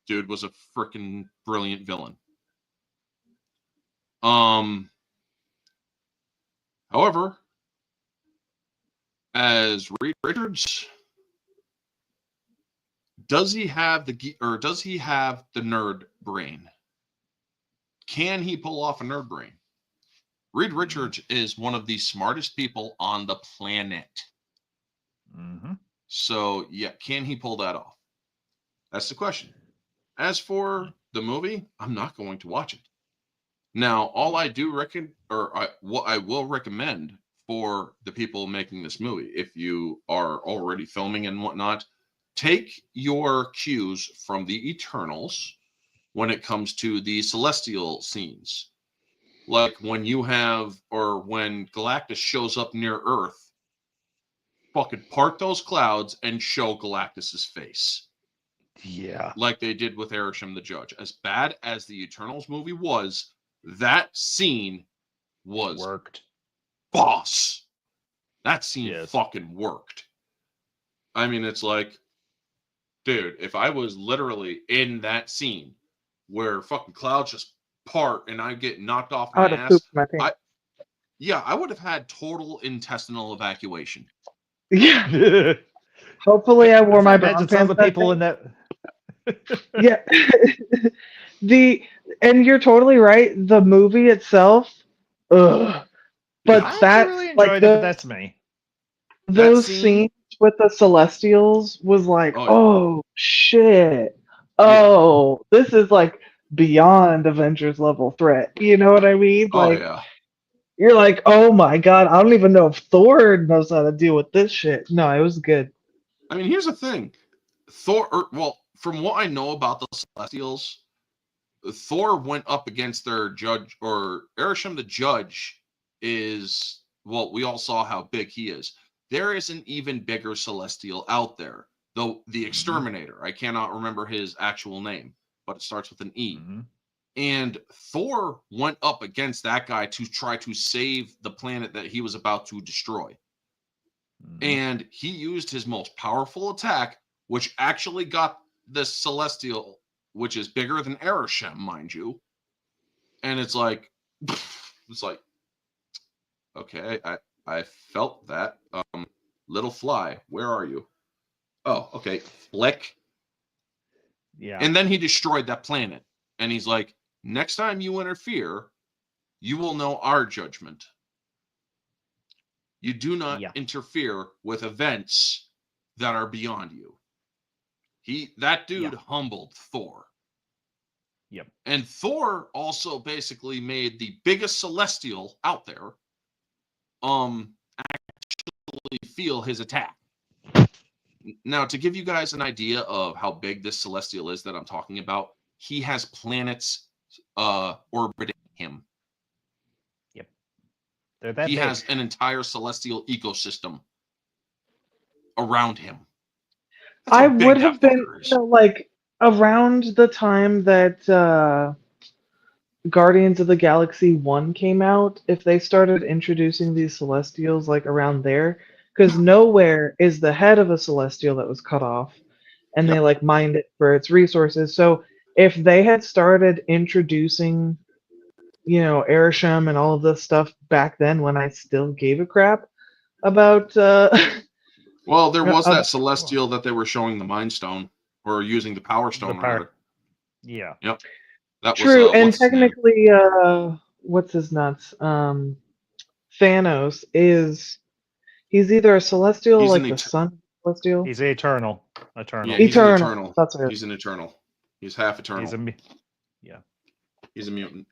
Speaker 1: Dude was a freaking brilliant villain. However, as Reed Richards, does he have the nerd brain? Can he pull off a nerd brain? Reed Richards is one of the smartest people on the planet.
Speaker 4: Mm-hmm.
Speaker 1: So, yeah, can he pull that off? That's the question. As for the movie, I'm not going to watch it. Now, all I do what I will recommend for the people making this movie, if you are already filming and whatnot, take your cues from the Eternals when it comes to the celestial scenes. Like when when Galactus shows up near Earth, fucking part those clouds and show Galactus's face.
Speaker 4: Yeah.
Speaker 1: Like they did with Arishem the Judge. As bad as the Eternals movie was, that scene was
Speaker 4: Worked.
Speaker 1: boss. That scene
Speaker 4: Yes.
Speaker 1: fucking worked. I mean, it's like, dude, if I was literally in that scene where fucking clouds just part and I get knocked off
Speaker 3: I
Speaker 1: my
Speaker 3: would have
Speaker 1: ass,
Speaker 3: pooped my pants.
Speaker 1: I would have had total intestinal evacuation.
Speaker 3: Yeah. Hopefully, I wore my brown
Speaker 4: Imagine
Speaker 3: pants.
Speaker 4: some of the
Speaker 3: that
Speaker 4: people
Speaker 3: day.
Speaker 4: in that.
Speaker 3: Yeah. And you're totally right. The movie itself, ugh. But
Speaker 1: Yeah.
Speaker 4: I
Speaker 3: that,
Speaker 4: really enjoyed
Speaker 3: like
Speaker 4: it,
Speaker 3: the,
Speaker 4: but that's me.
Speaker 3: those
Speaker 1: scene-
Speaker 3: scenes with the Celestials was like,
Speaker 1: Oh, yeah.
Speaker 3: oh shit. Oh, this is like beyond Avengers level threat. You know what I mean?
Speaker 1: Oh,
Speaker 3: Like,
Speaker 1: yeah.
Speaker 3: you're like, oh my god, I don't even know if Thor knows how to deal with this shit. No, it was good.
Speaker 1: I mean, here's the thing. From what I know about the Celestials, Thor went up against their judge, or Arishem the Judge is, we all saw how big he is. There is an even bigger Celestial out there, though the Exterminator. I cannot remember his actual name, but it starts with an E.
Speaker 4: Mhm.
Speaker 1: And Thor went up against that guy to try to save the planet that he was about to destroy.
Speaker 4: Mhm.
Speaker 1: And he used his most powerful attack, which actually got this Celestial, which is bigger than Arishem, mind you. And it's like, okay, I felt that. Little fly, where are you? Oh, okay, flick.
Speaker 4: Yeah.
Speaker 1: And then he destroyed that planet. And he's like, next time you interfere, you will know our judgment. You do not interfere with events that are beyond you. That dude humbled Thor.
Speaker 4: Yep.
Speaker 1: And Thor also basically made the biggest Celestial out there actually feel his attack. Now, to give you guys an idea of how big this Celestial is that I'm talking about, he has planets orbiting him.
Speaker 4: Yep. They're that
Speaker 1: He
Speaker 4: big.
Speaker 1: has an entire celestial ecosystem around him. That's
Speaker 3: I
Speaker 1: how big
Speaker 3: would
Speaker 1: that
Speaker 3: have been,
Speaker 1: fucker is.
Speaker 3: like, around the time that Guardians of the Galaxy 1 came out, if they started introducing these Celestials, like, around there, because nowhere is the head of a Celestial that was cut off, and they, like, mined it for its resources. So if they had started introducing, Arishem and all of this stuff back then when I still gave a crap about...
Speaker 1: Well, there was that Celestial that they were showing the Mind Stone, or using the Power Stone, rather.
Speaker 4: Yeah.
Speaker 1: Yep. That
Speaker 3: True,
Speaker 1: was,
Speaker 3: and
Speaker 1: what's his name?
Speaker 3: technically, what's his nuts? Thanos he's either a Celestial,
Speaker 1: He's
Speaker 3: like
Speaker 1: an
Speaker 3: the Sun Celestial.
Speaker 4: He's Eternal. Eternal.
Speaker 1: Yeah, he's an
Speaker 3: Eternal.
Speaker 1: Eternal.
Speaker 3: That's right.
Speaker 1: He's an Eternal. He's half Eternal.
Speaker 4: He's a
Speaker 1: He's a mutant.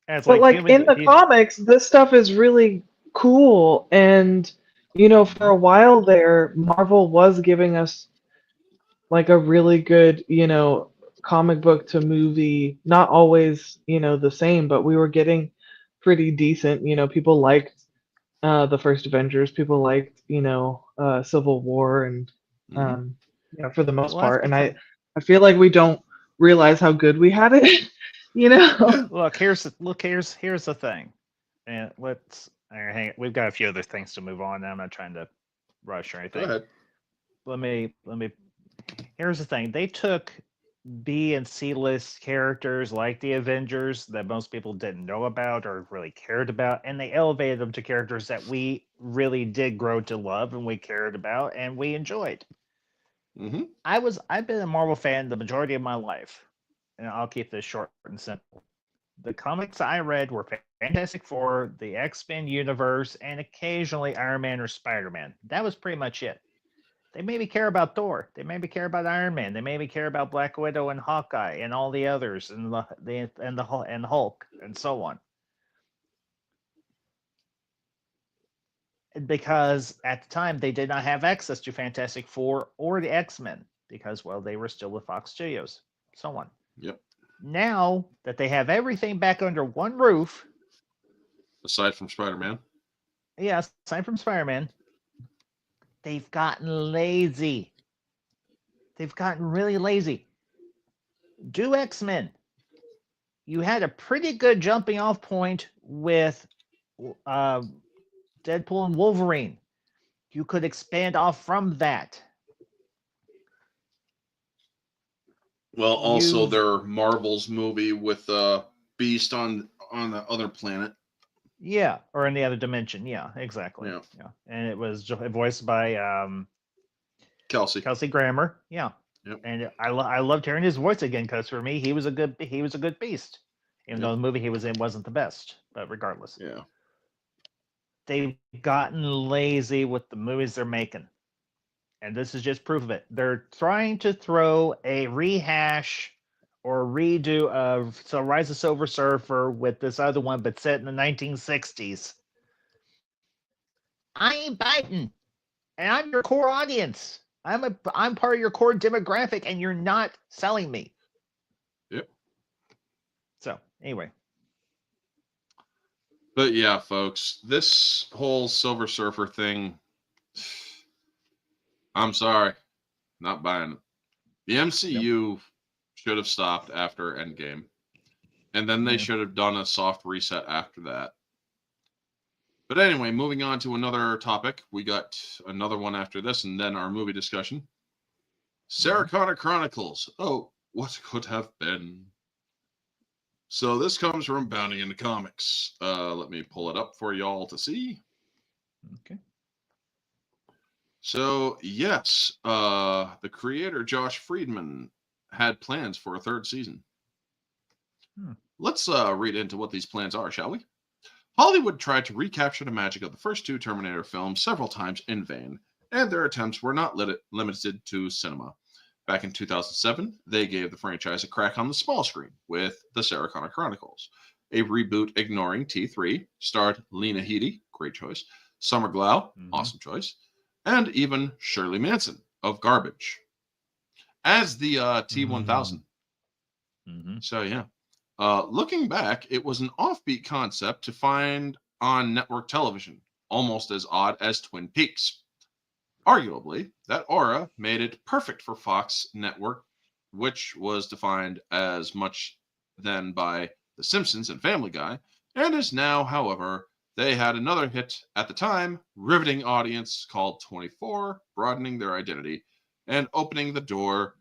Speaker 4: and it's
Speaker 3: But like
Speaker 4: human-
Speaker 3: in the
Speaker 4: he-
Speaker 3: comics, this stuff is really cool, and for a while there, Marvel was giving us like a really good, comic book to movie, not always, the same, but we were getting pretty decent. People liked the first Avengers. People liked, Civil War and
Speaker 1: Mhm.
Speaker 3: for the most
Speaker 4: Well, that's
Speaker 3: part. And I
Speaker 4: because
Speaker 3: I feel like we don't realize how good we had it. you know.
Speaker 4: here's the thing, and hang it. We've got a few other things to move on. Now I'm not trying to rush or
Speaker 1: Go
Speaker 4: anything.
Speaker 1: ahead.
Speaker 4: Let me. Here's the thing. They took B and C list characters like the Avengers that most people didn't know about or really cared about, and they elevated them to characters that we really did grow to love and we cared about and we enjoyed.
Speaker 1: Hmm.
Speaker 4: I've been a Marvel fan the majority of my life, and I'll keep this short and simple. The comics I read were Fantastic Four, the X-Men universe, and occasionally Iron Man or Spider-Man. That was pretty much it. They made me care about Thor. They made me care about Iron Man. They made me care about Black Widow and Hawkeye and all the others and the Hulk and so on. Because at the time they did not have access to Fantastic Four or the X-Men because they were still with Fox Studios, so on.
Speaker 1: Yep.
Speaker 4: Now that they have everything back under one roof,
Speaker 1: Aside from Spider-Man.
Speaker 4: yes, aside from Spider-Man, they've gotten lazy. They've gotten really lazy. Do X-Men. You had a pretty good jumping off point with Deadpool and Wolverine. You could expand off from that.
Speaker 1: Well, also their Marvels movie with Beast on the other planet.
Speaker 4: Yeah, or in the other dimension. Yeah, exactly. Yeah, and it was voiced by
Speaker 1: Kelsey
Speaker 4: Grammer. Yeah,
Speaker 1: Yep.
Speaker 4: And I loved hearing his voice again because for me he was a good Beast, even though the movie he was in wasn't the best. But regardless,
Speaker 1: Yeah.
Speaker 4: They've gotten lazy with the movies they're making. And this is just proof of it. They're trying to throw a rehash or redo of Rise of Silver Surfer with this other one, but set in the 1960s. I ain't biting, and I'm your core audience. I'm part of your core demographic, and you're not selling me.
Speaker 1: Yep.
Speaker 4: So anyway.
Speaker 1: But yeah, folks, this whole Silver Surfer thing, I'm sorry, not buying it. The MCU should have stopped after Endgame. And then they should have done a soft reset after that. But anyway, moving on to another topic. We got another one after this, and then our movie discussion. Sarah Connor Chronicles. Oh, what could have been? So this comes from Bounding into Comics. Let me pull it up for y'all to see.
Speaker 4: Okay.
Speaker 1: So yes, the creator Josh Friedman had plans for a third season. Let's read into what these plans are, shall we? Hollywood tried to recapture the magic of the first two Terminator films several times in vain, and their attempts were not limited to cinema. Back in 2007, they gave the franchise a crack on the small screen with The Sarah Connor Chronicles, a reboot ignoring T3, starred Lena Headey, great choice, Summer Glau, awesome choice, and even Shirley Manson of Garbage as the T1000. So yeah. Looking back, it was an offbeat concept to find on network television, almost as odd as Twin Peaks. Arguably, that aura made it perfect for Fox Network, which was defined as much then by The Simpsons and Family Guy, and is now, however, they had another hit at the time, riveting audience called 24, broadening their identity and opening the door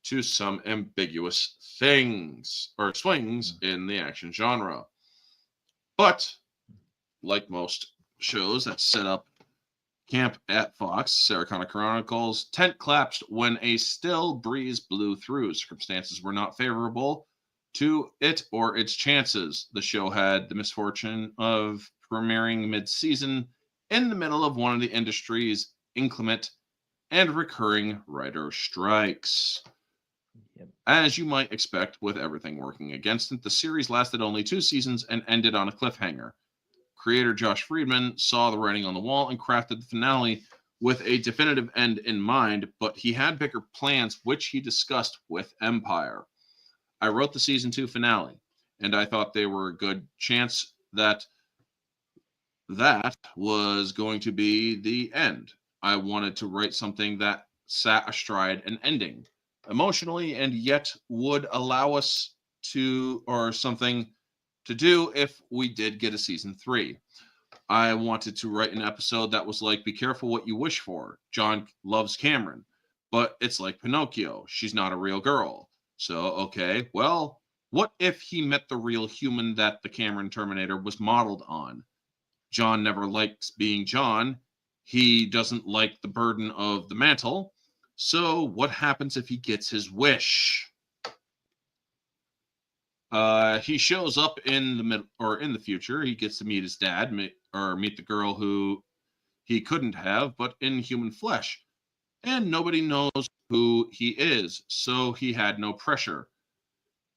Speaker 1: to some ambiguous things or swings in the action genre. But, like most shows that set up camp at Fox, Sarah Connor Chronicles tent collapsed when a still breeze blew through. Circumstances were not favorable to it or its chances. The show had the misfortune of premiering mid-season in the middle of one of the industry's inclement and recurring writer strikes. As you might expect with everything working against it, the series lasted only 2 seasons and ended on a cliffhanger. Creator Josh Friedman saw the writing on the wall and crafted the finale with a definitive end in mind, but he had bigger plans, which he discussed with Empire. I wrote the season 2 finale, and I thought they were a good chance that that was going to be the end. I wanted to write something that sat astride an ending emotionally and yet would allow us to, or something to do if we did get a season 3. I wanted to write an episode that was like, be careful what you wish for. John loves Cameron, but it's like Pinocchio. She's not a real girl. So, okay, well, what if he met the real human that the Cameron Terminator was modeled on? John never likes being John. He doesn't like the burden of the mantle. So, what happens if he gets his wish? He shows up in the middle or in the future. He gets to meet his dad, or meet the girl who he couldn't have, but in human flesh. And nobody knows who he is, so he had no pressure.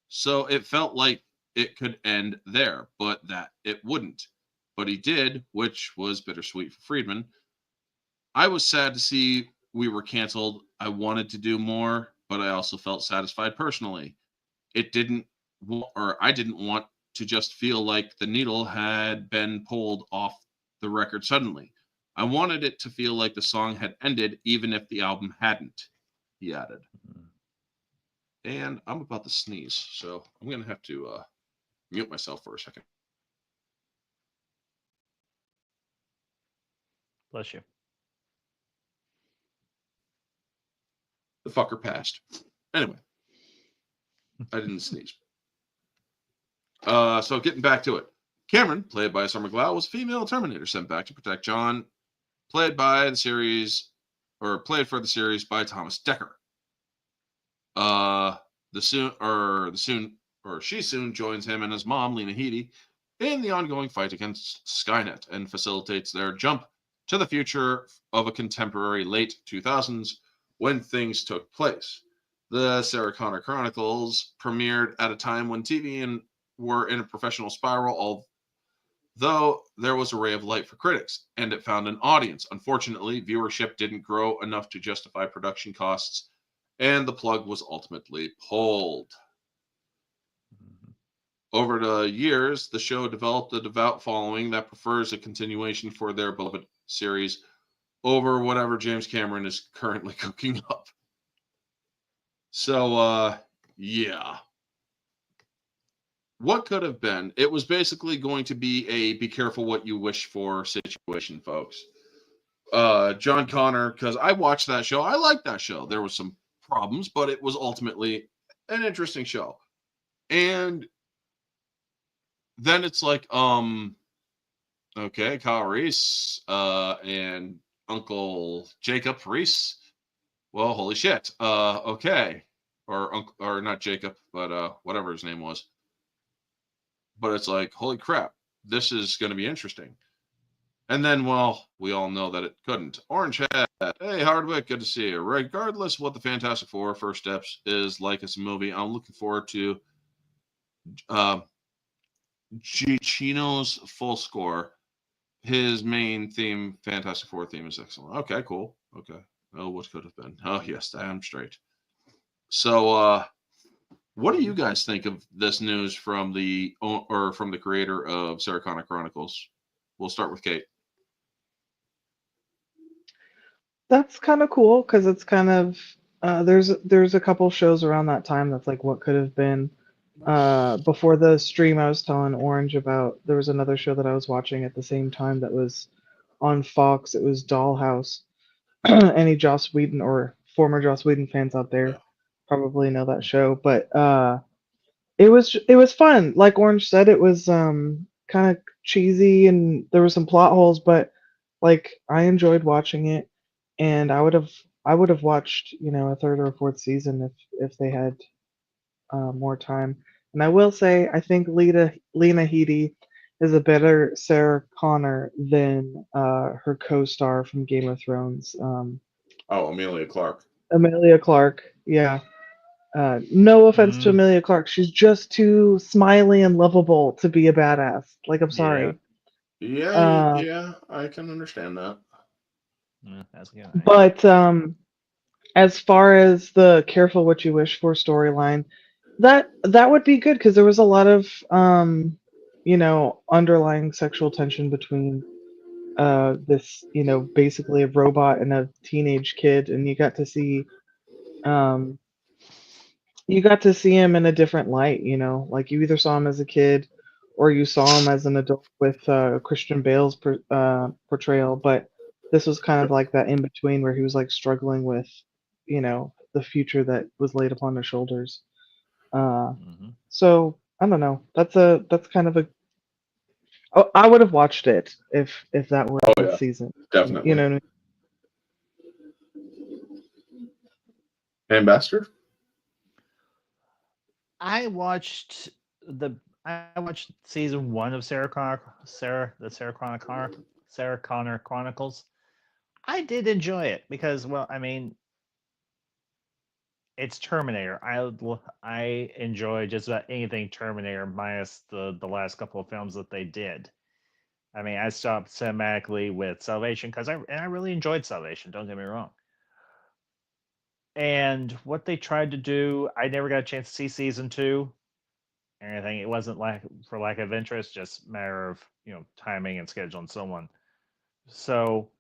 Speaker 1: So it felt like it could end there, but that it wouldn't. But he did, which was bittersweet for Friedman. I was sad to see we were canceled. I wanted to do more, but I also felt satisfied personally. It didn't, or I didn't want to just feel like the needle had been pulled off the record suddenly. I wanted it to feel like the song had ended, even if the album hadn't, he added. And I'm about to sneeze, so I'm going to have to mute myself for a second.
Speaker 4: Bless you.
Speaker 1: The fucker passed. Anyway, I didn't sneeze. So getting back to it. Cameron, played by Summer Glau, was a female Terminator sent back to protect John, played for the series by Thomas Dekker. She soon joins him and his mom, Lena Headey, in the ongoing fight against Skynet and facilitates their jump to the future of a contemporary late 2000s when things took place. The Sarah Connor Chronicles premiered at a time when TV were in a professional spiral, although there was a ray of light for critics, and it found an audience. Unfortunately, viewership didn't grow enough to justify production costs, and the plug was ultimately pulled. Over the years, the show developed a devout following that prefers a continuation for their beloved series over whatever James Cameron is currently cooking up. So, yeah. What could have been? It was basically going to be a be careful what you wish for situation, folks. John Connor, because I watched that show. I liked that show. There was some problems, but it was ultimately an interesting show. And then it's like, okay, Kyle Reese, and Uncle Jacob Reese. Well, holy shit. Okay. Or not Jacob, but whatever his name was. But it's like, holy crap, this is going to be interesting. And then, well, we all know that it couldn't. Orange Hat, hey, Hardwick, good to see you. Regardless of what the Fantastic Four First Steps is like as a movie, I'm looking forward to Giacchino's full score. His main theme, Fantastic Four theme, is excellent. Okay, cool. Okay. Oh, what could have been? Oh, yes, I am straight. So, what do you guys think of this news from the creator of Sarah Connor Chronicles? We'll start with Kate.
Speaker 3: That's kind of cool because it's kind of there's a couple shows around that time that's like what could have been. Before the stream, I was telling Orange about there was another show that I was watching at the same time that was on Fox. It was Dollhouse. Any Joss Whedon or former Joss Whedon fans out there probably know that show, but it was fun. Like Orange said, it was kind of cheesy and there were some plot holes, but like I enjoyed watching it, and I would have watched a third or fourth season if they had more time. And I will say I think Lena Headey is a better Sarah Connor than her co-star from Game of Thrones.
Speaker 1: Emilia Clarke.
Speaker 3: Emilia Clarke, yeah. No offense to Emilia Clarke, she's just too smiley and lovable to be a badass. Like, I'm sorry.
Speaker 1: Yeah, I can understand that.
Speaker 4: That's good.
Speaker 3: But as far as the careful what you wish for storyline, that would be good because there was a lot of underlying sexual tension between this, basically a robot and a teenage kid, and um, you got to see him in a different light. Like you either saw him as a kid or you saw him as an adult with Christian Bale's portrayal, but this was kind of like that in between where he was like struggling with, the future that was laid upon his shoulders.
Speaker 4: Mhm.
Speaker 3: So I don't know. That's kind of a. Oh, I would have watched it if that were
Speaker 1: Oh
Speaker 3: the
Speaker 1: yeah,
Speaker 3: season.
Speaker 1: definitely.
Speaker 3: You know what I mean?
Speaker 1: Ambassador?
Speaker 4: I watched season 1 of Sarah Connor Chronicles. I did enjoy it because, well, I mean, it's Terminator. I enjoy just about anything Terminator minus the last couple of films that they did. I mean, I stopped cinematically with Salvation because I really enjoyed Salvation. Don't get me wrong. And what they tried to do, I never got a chance to see season 2. Anything, it wasn't for lack of interest, just a matter of timing and schedule and so on. So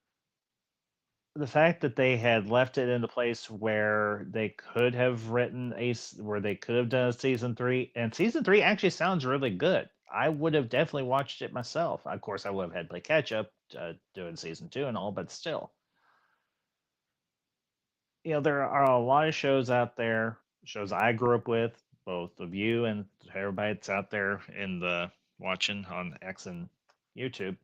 Speaker 4: the fact that they had left it in a place where they could have where they could have done a season 3, and season 3 actually sounds really good. I would have definitely watched it myself. Of course, I would have had to play catch up doing season 2 and all, but still, there are a lot of shows out there, shows I grew up with, both of you and everybody that's out there in the watching on X and YouTube,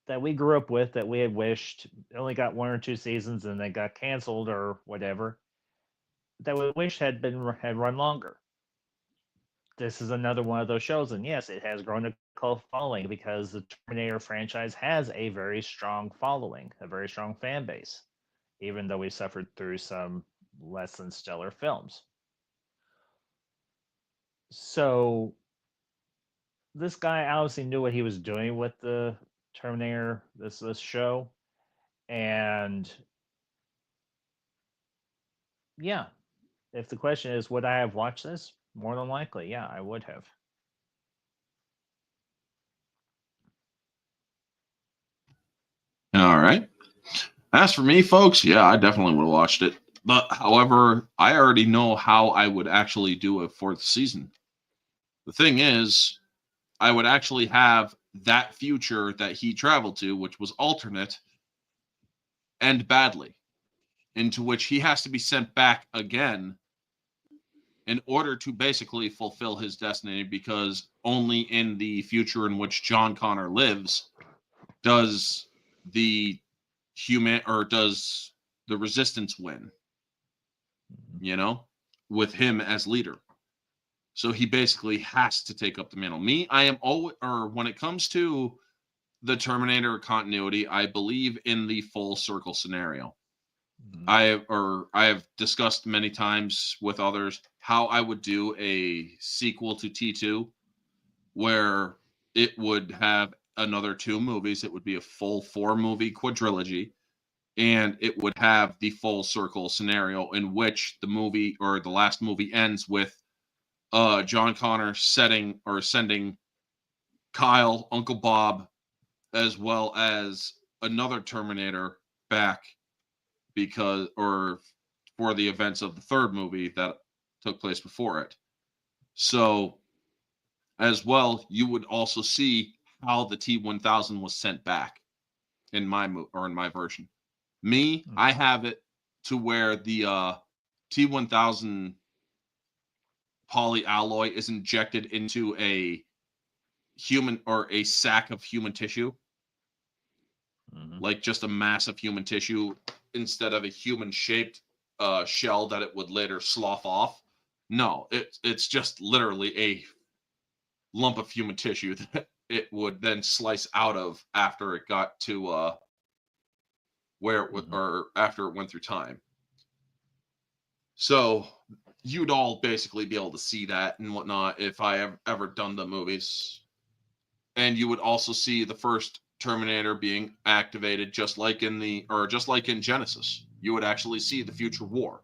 Speaker 4: that we grew up with, that we had wished only got 1 or 2 seasons and they got canceled or whatever, that we wished had run longer. This is another one of those shows, and yes, it has grown a cult following because the Terminator franchise has a very strong following, a very strong fan base, even though we suffered through some less than stellar films. So this guy obviously knew what he was doing with the Terminator, this show, and yeah, if the question is, would I have watched this? More than likely, yeah, I would have.
Speaker 1: All right. As for me, folks, yeah, I definitely would have watched it. But however, I already know how I would actually do a 4th season. The thing is, I would actually have that future that he traveled to, which was alternate, end badly, into which he has to be sent back again in order to basically fulfill his destiny, because only in the future in which John Connor lives does the does the resistance win, with him as leader. So he basically has to take up the mantle. I am always, or when it comes to the Terminator continuity, I believe in the full circle scenario. I have discussed many times with others how I would do a sequel to T2 where it would have another 2 movies. It would be a full 4-movie quadrilogy, and it would have the full circle scenario in which the movie or the last movie ends with John Connor sending Kyle, Uncle Bob, as well as another Terminator back for the events of the 3rd movie that took place before it. So, as well, you would also see how the T-1000 was sent back in my version. I have it to where the T-1000 polyalloy is injected into a human or a sack of human tissue, like just a mass of human tissue instead of a human-shaped shell that it would later slough off. No, it's just literally a lump of human tissue that it would then slice out of after it got to where it would, or after it went through time. So you'd all basically be able to see that and whatnot if I have ever done the movies. And you would also see the first Terminator being activated just like in Genesis. You would actually see the future war.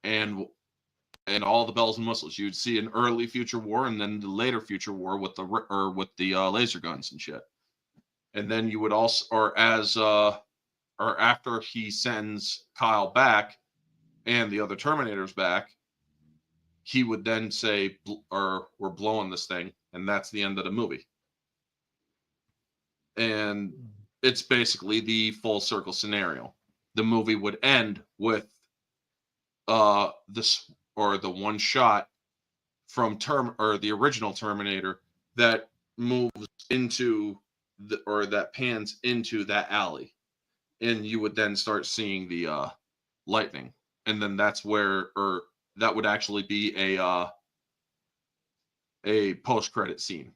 Speaker 1: And all the bells and whistles. You'd see an early future war and then the later future war with the laser guns and shit. And then you would also, or after he sends Kyle back and the other Terminators back, he would then say, or we're blowing this thing, and that's the end of the movie. And it's basically the full circle scenario. The movie would end with this, or the one shot from the original Terminator that moves into that pans into that alley, and you would then start seeing the lightning, and then that's where, or that would actually be a post-credit scene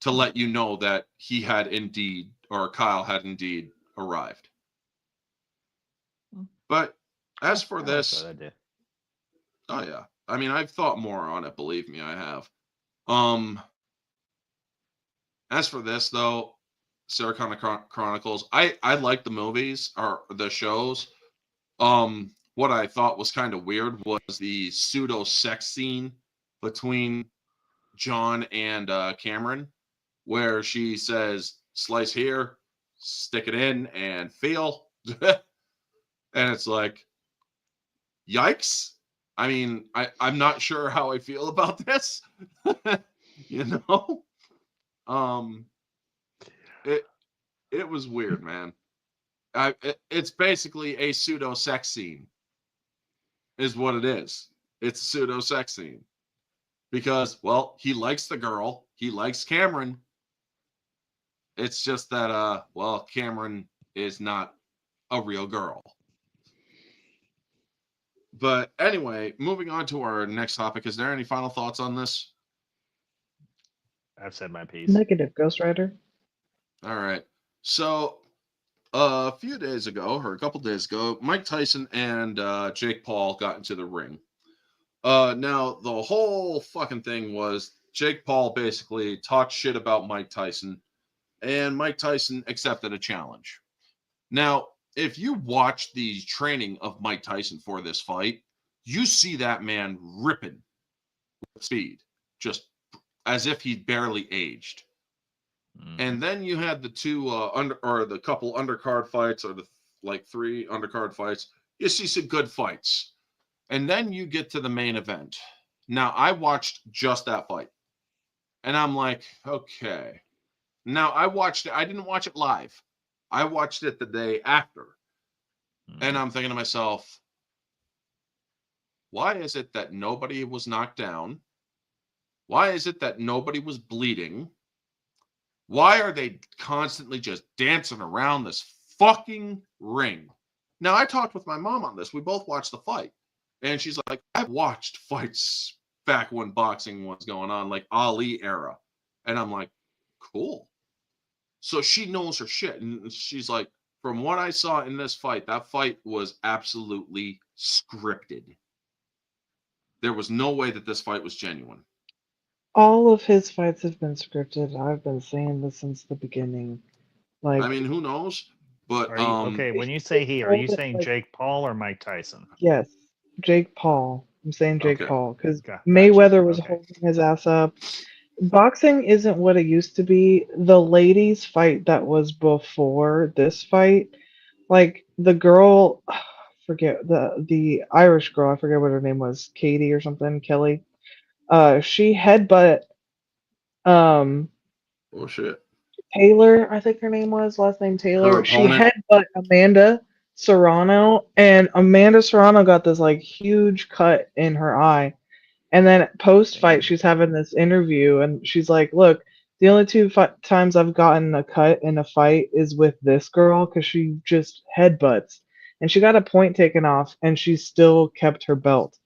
Speaker 1: to let you know that he had indeed, or Kyle had indeed arrived. But as for this, oh yeah, I mean, I've thought more on it. Believe me, I have. As for this though, Sarah Connor Chronicles, I like the movies or the shows. What I thought was kind of weird was the pseudo sex scene between John and Cameron, where she says, "Slice here, stick it in, and feel." And it's like, yikes. I mean, I'm not sure how I feel about this. You know? It was weird, man. It's basically a pseudo sex scene, is what it is. It's a pseudo sex scene because, well, he likes the girl, he likes Cameron. It's just that, well, Cameron is not a real girl. But anyway, moving on to our next topic. Is there any final thoughts on this?
Speaker 4: I've said my piece.
Speaker 3: Negative, Ghost Rider.
Speaker 1: All right. So a few days ago, or a couple days ago, Mike Tyson and Jake Paul got into the ring. Now, the whole fucking thing was Jake Paul basically talked shit about Mike Tyson, and Mike Tyson accepted a challenge. Now, if you watch the training of Mike Tyson for this fight, you see that man ripping with speed, just as if he barely aged. And then you had the two the couple undercard fights, or the three undercard fights. You see some good fights. And then you get to the main event. Now, I watched just that fight. And I'm like, okay. Now, I watched it. I didn't watch it live. I watched it the day after. And I'm thinking to myself, why is it that nobody was knocked down? Why is it that nobody was bleeding? Why are they constantly just dancing around this fucking ring? Now, I talked with my mom on this. We both watched the fight. And she's like, I've watched fights back when boxing was going on, like Ali era. And I'm like, cool. So she knows her shit. And she's like, from what I saw in this fight, that fight was absolutely scripted. There was no way that this fight was genuine.
Speaker 3: All of his fights have been scripted. I've been saying this since the beginning. Like,
Speaker 1: I mean, who knows? But
Speaker 4: okay, when you say he, are you saying Jake Paul or Mike Tyson?
Speaker 3: yes, Jake Paul. I'm saying Jake
Speaker 1: Okay.
Speaker 3: Paul because
Speaker 4: Gotcha.
Speaker 3: Mayweather was
Speaker 4: Okay.
Speaker 3: holding his ass up. Boxing isn't what it used to be. The ladies' fight that was before this fight, like the girl, forget the Irish girl. I forget what her name was, Katie or something, Kelly. She headbutt
Speaker 1: oh shit.
Speaker 3: Taylor, I think her name was, last name Taylor.
Speaker 1: Her
Speaker 3: She
Speaker 1: opponent.
Speaker 3: headbutt Amanda Serrano, and Amanda Serrano got this like huge cut in her eye. And then post fight, she's having this interview, and she's like, "Look, the only two times I've gotten a cut in a fight is with this girl because she just headbutts, and she got a point taken off, and she still kept her belt."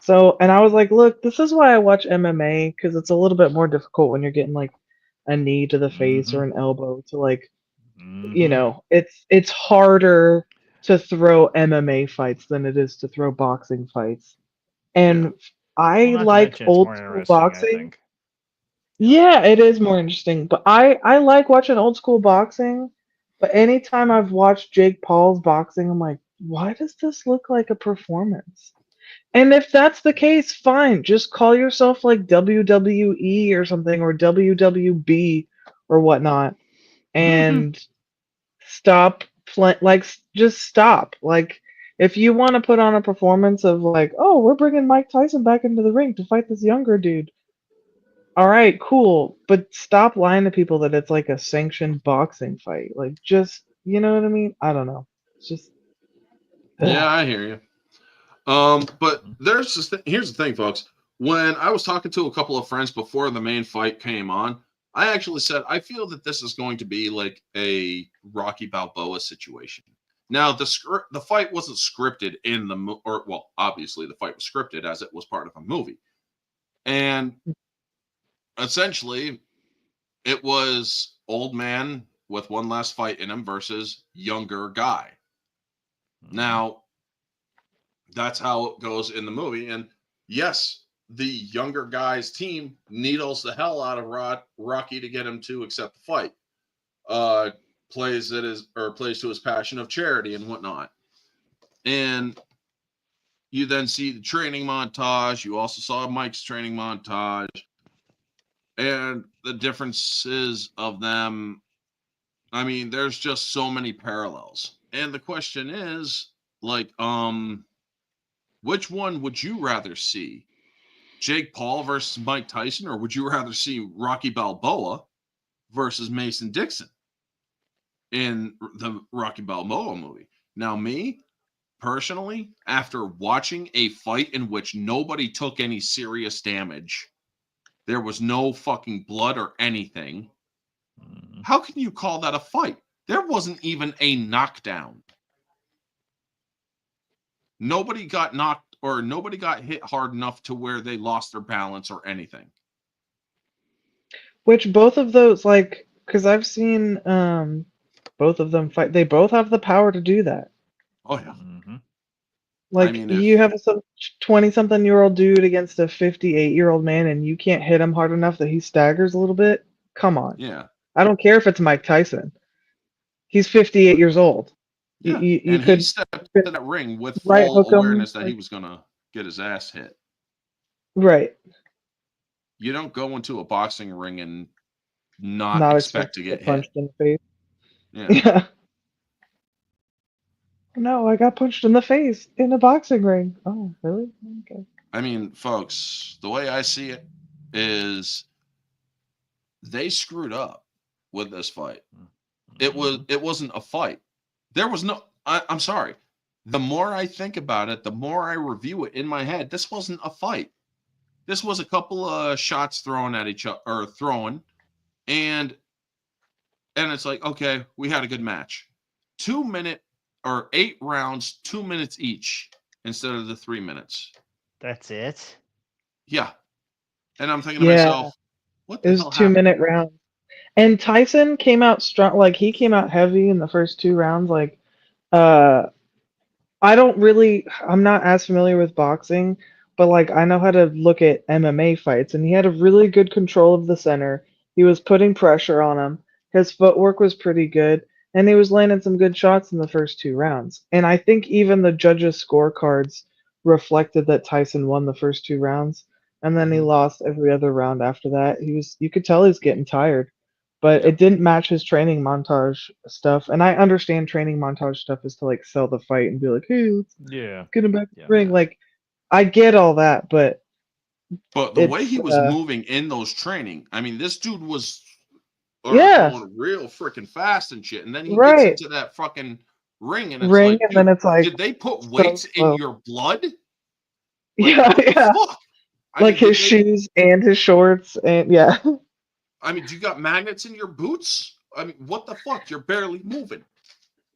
Speaker 3: So, and I was like, "Look, this is why I watch MMA because it's a little bit more difficult when you're getting like a knee to the face or an elbow to like, you know, it's harder to throw MMA fights than it is to throw boxing fights." And
Speaker 1: Yeah.
Speaker 3: I
Speaker 4: Well, not to
Speaker 3: like
Speaker 4: mention it's
Speaker 3: old
Speaker 4: more
Speaker 3: school
Speaker 4: interesting, I
Speaker 3: boxing.
Speaker 4: think.
Speaker 3: Yeah, it is more interesting. But I like watching old school boxing. But anytime I've watched Jake Paul's boxing, I'm like, why does this look like a performance? And if that's the case, fine. Just call yourself like WWE or something, or WWB or whatnot, and stop just stop. Like, if you want to put on a performance of like, oh, we're bringing Mike Tyson back into the ring to fight this younger dude. All right, cool, but stop lying to people that it's like a sanctioned boxing fight. Like, just, you know what I mean? I don't know. It's just
Speaker 1: Yeah, I hear you. But there's just here's the thing, folks. When I was talking to a couple of friends before the main fight came on, I actually said I feel that this is going to be like a Rocky Balboa situation. Now, the fight wasn't scripted in well, obviously the fight was scripted as it was part of a movie, and essentially, it was old man with one last fight in him versus younger guy. Now, that's how it goes in the movie. And yes, the younger guy's team needles the hell out of Rocky to get him to accept the fight. Plays to his passion of charity and whatnot. And you then see the training montage. You also saw Mike's training montage. And the differences of them, I mean, there's just so many parallels. And the question is, like, which one would you rather see? Jake Paul versus Mike Tyson, or would you rather see Rocky Balboa versus Mason Dixon in the Rocky Balboa movie? Now, me, personally, after watching a fight in which nobody took any serious damage, there was no fucking blood or anything, how can you call that a fight? There wasn't even a knockdown. Nobody got knocked or nobody got hit hard enough to where they lost their balance or anything.
Speaker 3: which both of those, like, because I've seen both of them fight. They both have the power to do that.
Speaker 1: Oh yeah.
Speaker 3: Like,
Speaker 1: I mean,
Speaker 3: you have a 20-something-year-old dude against a 58-year-old man, and you can't hit him hard enough that he staggers a little bit. Come on.
Speaker 1: yeah.
Speaker 3: I don't care if it's Mike Tyson. He's 58 years old.
Speaker 1: Yeah.
Speaker 3: You
Speaker 1: And
Speaker 3: could
Speaker 1: he stepped into that ring with
Speaker 3: right
Speaker 1: full
Speaker 3: hook him.
Speaker 1: awareness that he was gonna get his ass hit.
Speaker 3: Right.
Speaker 1: You don't go into a boxing ring and not expect to get
Speaker 3: punched
Speaker 1: hit.
Speaker 3: in the face.
Speaker 1: Yeah.
Speaker 3: Yeah. No, I got punched in the face in a boxing ring. Oh, really? Okay.
Speaker 1: I mean, folks, the way I see it is they screwed up with this fight. It wasn't a fight. There was no I'm sorry. The more I think about it, the more I review it in my head. This wasn't a fight. This was a couple of shots thrown at each other or thrown, and it's like, okay, we had a good match. 2-minute or 8 rounds, 2 minutes each instead of the 3 minutes.
Speaker 4: That's it.
Speaker 1: Yeah. And I'm thinking to
Speaker 3: Yeah,
Speaker 1: myself, what the
Speaker 3: it was
Speaker 1: hell happened?
Speaker 3: 2-minute rounds. And Tyson came out strong. Like, he came out heavy in the first 2 rounds. Like, I'm not as familiar with boxing, but like, I know how to look at MMA fights, and he had a really good control of the center. He was putting pressure on him. His footwork was pretty good, and he was landing some good shots in the first 2 rounds. And I think even the judges' scorecards reflected that Tyson won the first 2 rounds, and then he lost every other round after that. You could tell he's getting tired. But
Speaker 1: Yep.
Speaker 3: it didn't match his training montage stuff. And I understand training montage stuff is to like sell the fight and be like, hey, let's get him back in the ring. Like, I get all that, but
Speaker 1: the way he was moving in those training, I mean, this dude was going real freaking fast and shit. And then he gets into that fucking ring, and it's like,
Speaker 3: and then it's like,
Speaker 1: did they put weights in your blood? Like,
Speaker 3: yeah, yeah.
Speaker 1: Fuck?
Speaker 3: Like his shoes and his shorts, and yeah.
Speaker 1: I mean, do you got magnets in your boots? I mean, what the fuck? You're barely moving.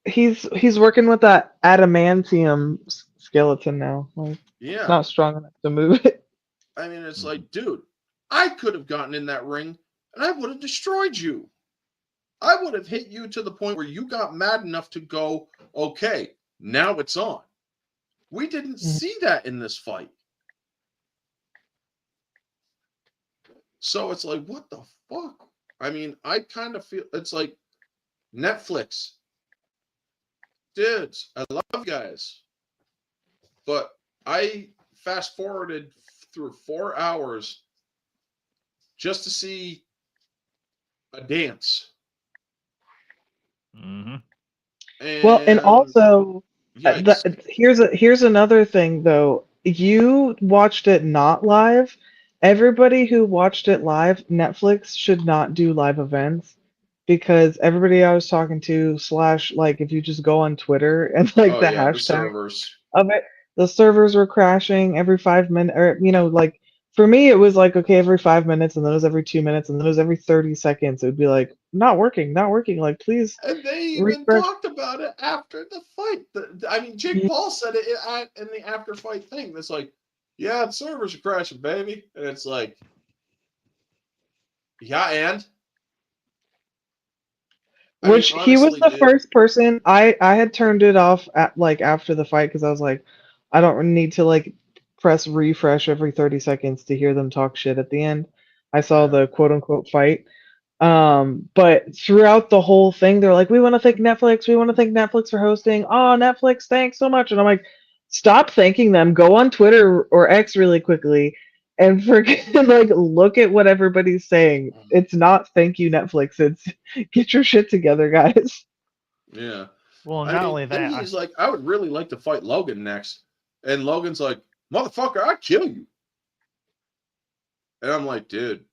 Speaker 3: He's working with that adamantium skeleton now. Like,
Speaker 1: yeah,
Speaker 3: not strong enough to move it.
Speaker 1: I mean, it's like, dude, I could have gotten in that ring and I would have destroyed you. I would have hit you to the point where you got mad enough to go, okay, now it's on. We didn't see that in this fight. So it's like, what the fuck? I mean, I kind of feel it's like Netflix. Dudes, I love you guys. But I fast forwarded through 4 hours just to see a dance.
Speaker 4: Mm-hmm.
Speaker 3: Well, and also,
Speaker 1: yikes.
Speaker 3: here's another thing though. You watched it not live. Everybody who watched it live, Netflix should not do live events because everybody I was talking to slash like if you just go on Twitter and like
Speaker 1: Oh
Speaker 3: the
Speaker 1: yeah, the
Speaker 3: hashtag
Speaker 1: servers.
Speaker 3: of it, the servers were crashing every 5 minutes, or like for me it was like okay every 5 minutes, and then it was every 2 minutes, and then it was every 30 seconds. It would be like not working, not working. Like please
Speaker 1: And they even
Speaker 3: refresh.
Speaker 1: talked about it after the fight. I mean, Jake Paul said it in the after fight thing. It's like, yeah, the servers are crashing, baby. And it's like, yeah, and I mean,
Speaker 3: Which he was
Speaker 1: honestly,
Speaker 3: the
Speaker 1: dude.
Speaker 3: first person. I had turned it off at like after the fight because I was like, I don't need to like press refresh every 30 seconds to hear them talk shit at the end. I saw
Speaker 1: Yeah.
Speaker 3: the quote unquote fight. But throughout the whole thing, they're like, we want to thank Netflix. We want to thank Netflix for hosting. Oh, Netflix, thanks so much. And I'm like, stop thanking them. Go on Twitter or X really quickly and forget like look at what everybody's saying. It's not thank you, Netflix. It's get your shit together, guys.
Speaker 1: Yeah.
Speaker 4: Well,
Speaker 1: I
Speaker 4: not
Speaker 1: mean,
Speaker 4: only
Speaker 1: then
Speaker 4: that,
Speaker 1: he's like, I would really like to fight Logan next. And Logan's like, motherfucker, I'd kill you. And I'm like, dude,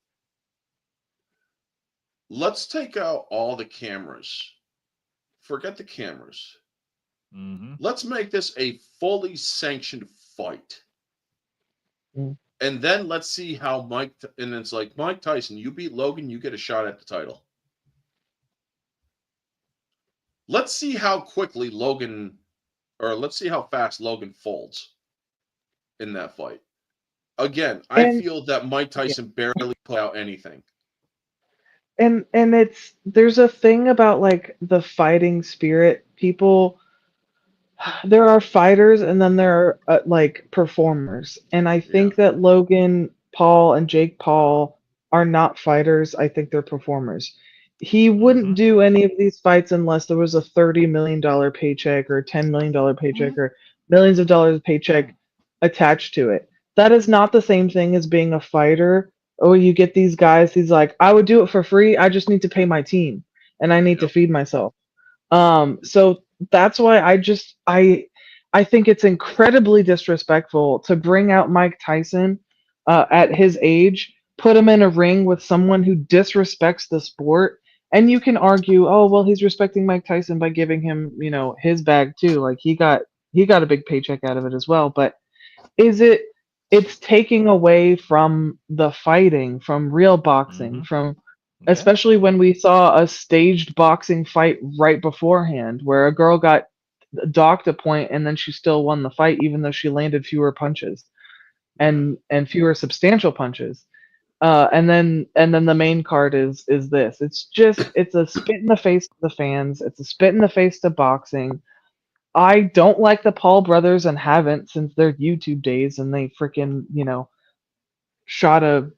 Speaker 1: let's take out all the cameras. Forget the cameras.
Speaker 4: mm-hmm.
Speaker 1: Let's make this a fully sanctioned fight.
Speaker 3: Mm.
Speaker 1: And then let's see how and it's like, Mike Tyson, you beat Logan, you get a shot at the title. Let's see how quickly let's see how fast Logan folds in that fight. Again, I
Speaker 3: And
Speaker 1: feel that Mike Tyson barely put out anything.
Speaker 3: and there's a thing about like the fighting spirit. People, there are fighters and then there are like performers. And I
Speaker 1: Yeah.
Speaker 3: think that Logan Paul and Jake Paul are not fighters. I think they're performers. He wouldn't
Speaker 4: Mm-hmm.
Speaker 3: do any of these fights unless there was a $30 million paycheck or a $10 million paycheck or millions of dollars paycheck attached to it. That is not the same thing as being a fighter. Oh, you get these guys, he's like, I would do it for free. I just need to pay my team and I need to
Speaker 1: Yep.
Speaker 3: feed myself. So that's why I think it's incredibly disrespectful to bring out Mike Tyson at his age, put him in a ring with someone who disrespects the sport, and you can argue, oh well, he's respecting Mike Tyson by giving him, his bag too. Like he got a big paycheck out of it as well. But is it? It's taking away from the fighting, from real boxing,
Speaker 4: Mm-hmm.
Speaker 3: from
Speaker 4: Yeah.
Speaker 3: especially when we saw a staged boxing fight right beforehand where a girl got docked a point and then she still won the fight even though she landed fewer punches and fewer substantial punches. And then the main card is this. It's a spit in the face to the fans. It's a spit in the face to boxing. I don't like the Paul brothers and haven't since their YouTube days, and they freaking, shot a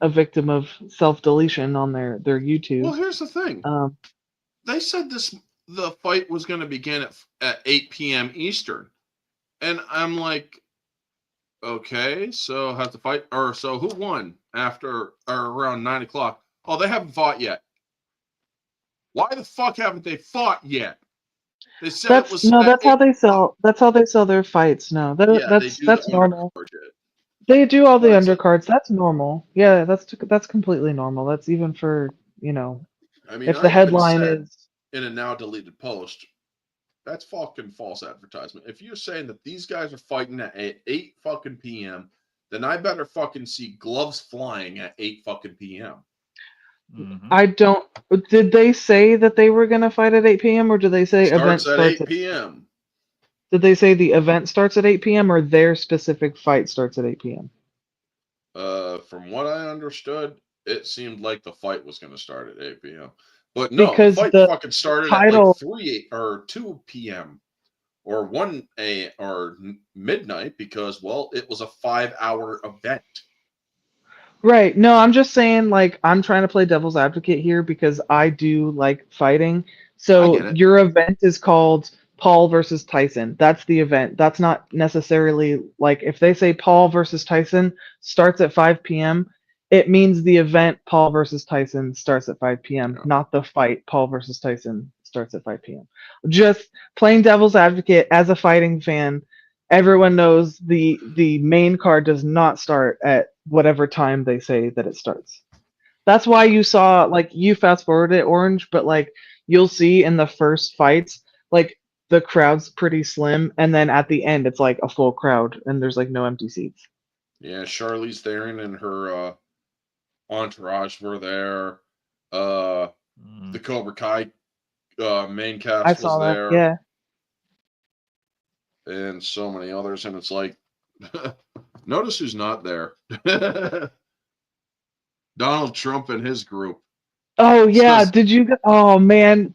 Speaker 3: victim of self-deletion on their YouTube.
Speaker 1: Well, here's the thing.
Speaker 3: Um,
Speaker 1: They said the fight was going to begin at 8 p.m. Eastern. And I'm like, okay, so has the fight, or so who won after or around 9 o'clock? Oh, they haven't fought yet. Why the fuck haven't they fought yet? They said it was
Speaker 3: that's how they sell. That's how they sell their fights. No,
Speaker 1: Yeah, they do
Speaker 3: that's
Speaker 1: the
Speaker 3: normal.
Speaker 1: undercard shit.
Speaker 3: They do all the
Speaker 1: But it's like,
Speaker 3: undercards. That's normal. Yeah, that's completely normal. That's even for
Speaker 1: I mean,
Speaker 3: if the
Speaker 1: I even
Speaker 3: headline
Speaker 1: said
Speaker 3: is
Speaker 1: in a now deleted post, that's fucking false advertisement. If you're saying that these guys are fighting at 8 fucking p.m., then I better fucking see gloves flying at 8 fucking p.m.
Speaker 4: Mm-hmm.
Speaker 3: I don't. Did they say that they were gonna fight at 8 p.m. or did they say event
Speaker 1: Starts at
Speaker 3: starts
Speaker 1: 8 p.m.
Speaker 3: Did they say the event starts at 8 p.m. or their specific fight starts at 8 p.m.?
Speaker 1: From what I understood, it seemed like the fight was going to start at 8 p.m. But no, the
Speaker 3: Because
Speaker 1: fight
Speaker 3: the
Speaker 1: fucking started at like
Speaker 3: title
Speaker 1: 3 or 2 p.m. or 1 a or midnight because, well, it was a 5-hour event.
Speaker 3: Right. No, I'm just saying, like, I'm trying to play devil's advocate here because I do like fighting.
Speaker 1: I
Speaker 3: So
Speaker 1: get it.
Speaker 3: your event is called Paul versus Tyson. That's the event. That's not necessarily like if they say Paul versus Tyson starts at 5 p.m., It means the event Paul versus Tyson starts at 5 p.m.,
Speaker 1: Yeah.
Speaker 3: not the fight Paul versus Tyson starts at 5 p.m. Just playing devil's advocate as a fighting fan, everyone knows the main card does not start at whatever time they say that it starts. That's why you saw, like, you fast forward it, Orange, but like you'll see in the first fights, like the crowd's pretty slim, and then at the end it's like a full crowd and there's like no empty seats.
Speaker 1: Yeah, Charlize Theron and her entourage were there. The Cobra Kai main
Speaker 3: I
Speaker 1: cast was
Speaker 3: saw that.
Speaker 1: there,
Speaker 3: Yeah.
Speaker 1: and so many others. And it's like, notice who's not there. Donald Trump and his group.
Speaker 3: Oh yeah,
Speaker 1: Says-
Speaker 3: did you? Oh man,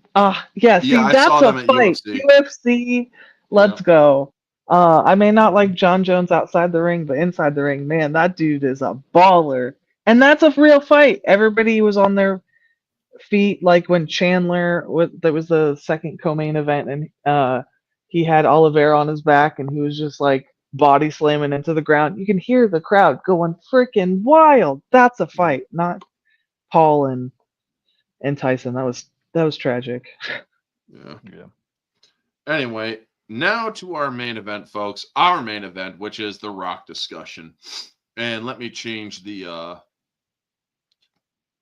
Speaker 3: yeah. See,
Speaker 1: Yeah, I
Speaker 3: that's
Speaker 1: saw
Speaker 3: a
Speaker 1: them at
Speaker 3: fight.
Speaker 1: UFC.
Speaker 3: UFC, let's
Speaker 1: Yeah.
Speaker 3: go. I may not like John Jones outside the ring, but inside the ring, man, that dude is a baller. And that's a real fight. Everybody was on their feet, like when Chandler that was the second co-main event, and he had Oliveira on his back, and he was just like body slamming into the ground. You can hear the crowd going freaking wild. That's a fight, not Paul and Tyson. That was tragic.
Speaker 1: Yeah.
Speaker 4: Yeah.
Speaker 1: Anyway, now to our main event, folks. Our main event, which is the Rock discussion. And let me change the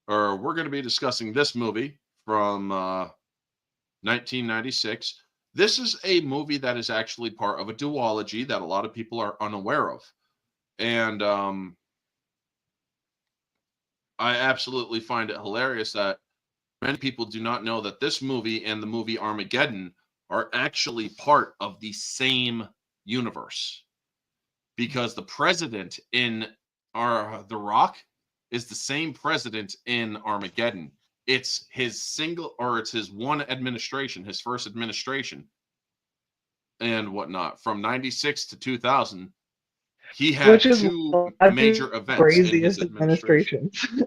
Speaker 1: we're going to be discussing this movie from 1996. This is a movie that is actually part of a duology that a lot of people are unaware of. And I absolutely find it hilarious that many people do not know that this movie and the movie Armageddon are actually part of the same universe, because the president in The Rock is the same president in Armageddon. It's his one administration, his first administration and whatnot from 96 to 2000. He had
Speaker 3: Which is
Speaker 1: two major events in his
Speaker 3: craziest
Speaker 1: administration.
Speaker 3: administrations.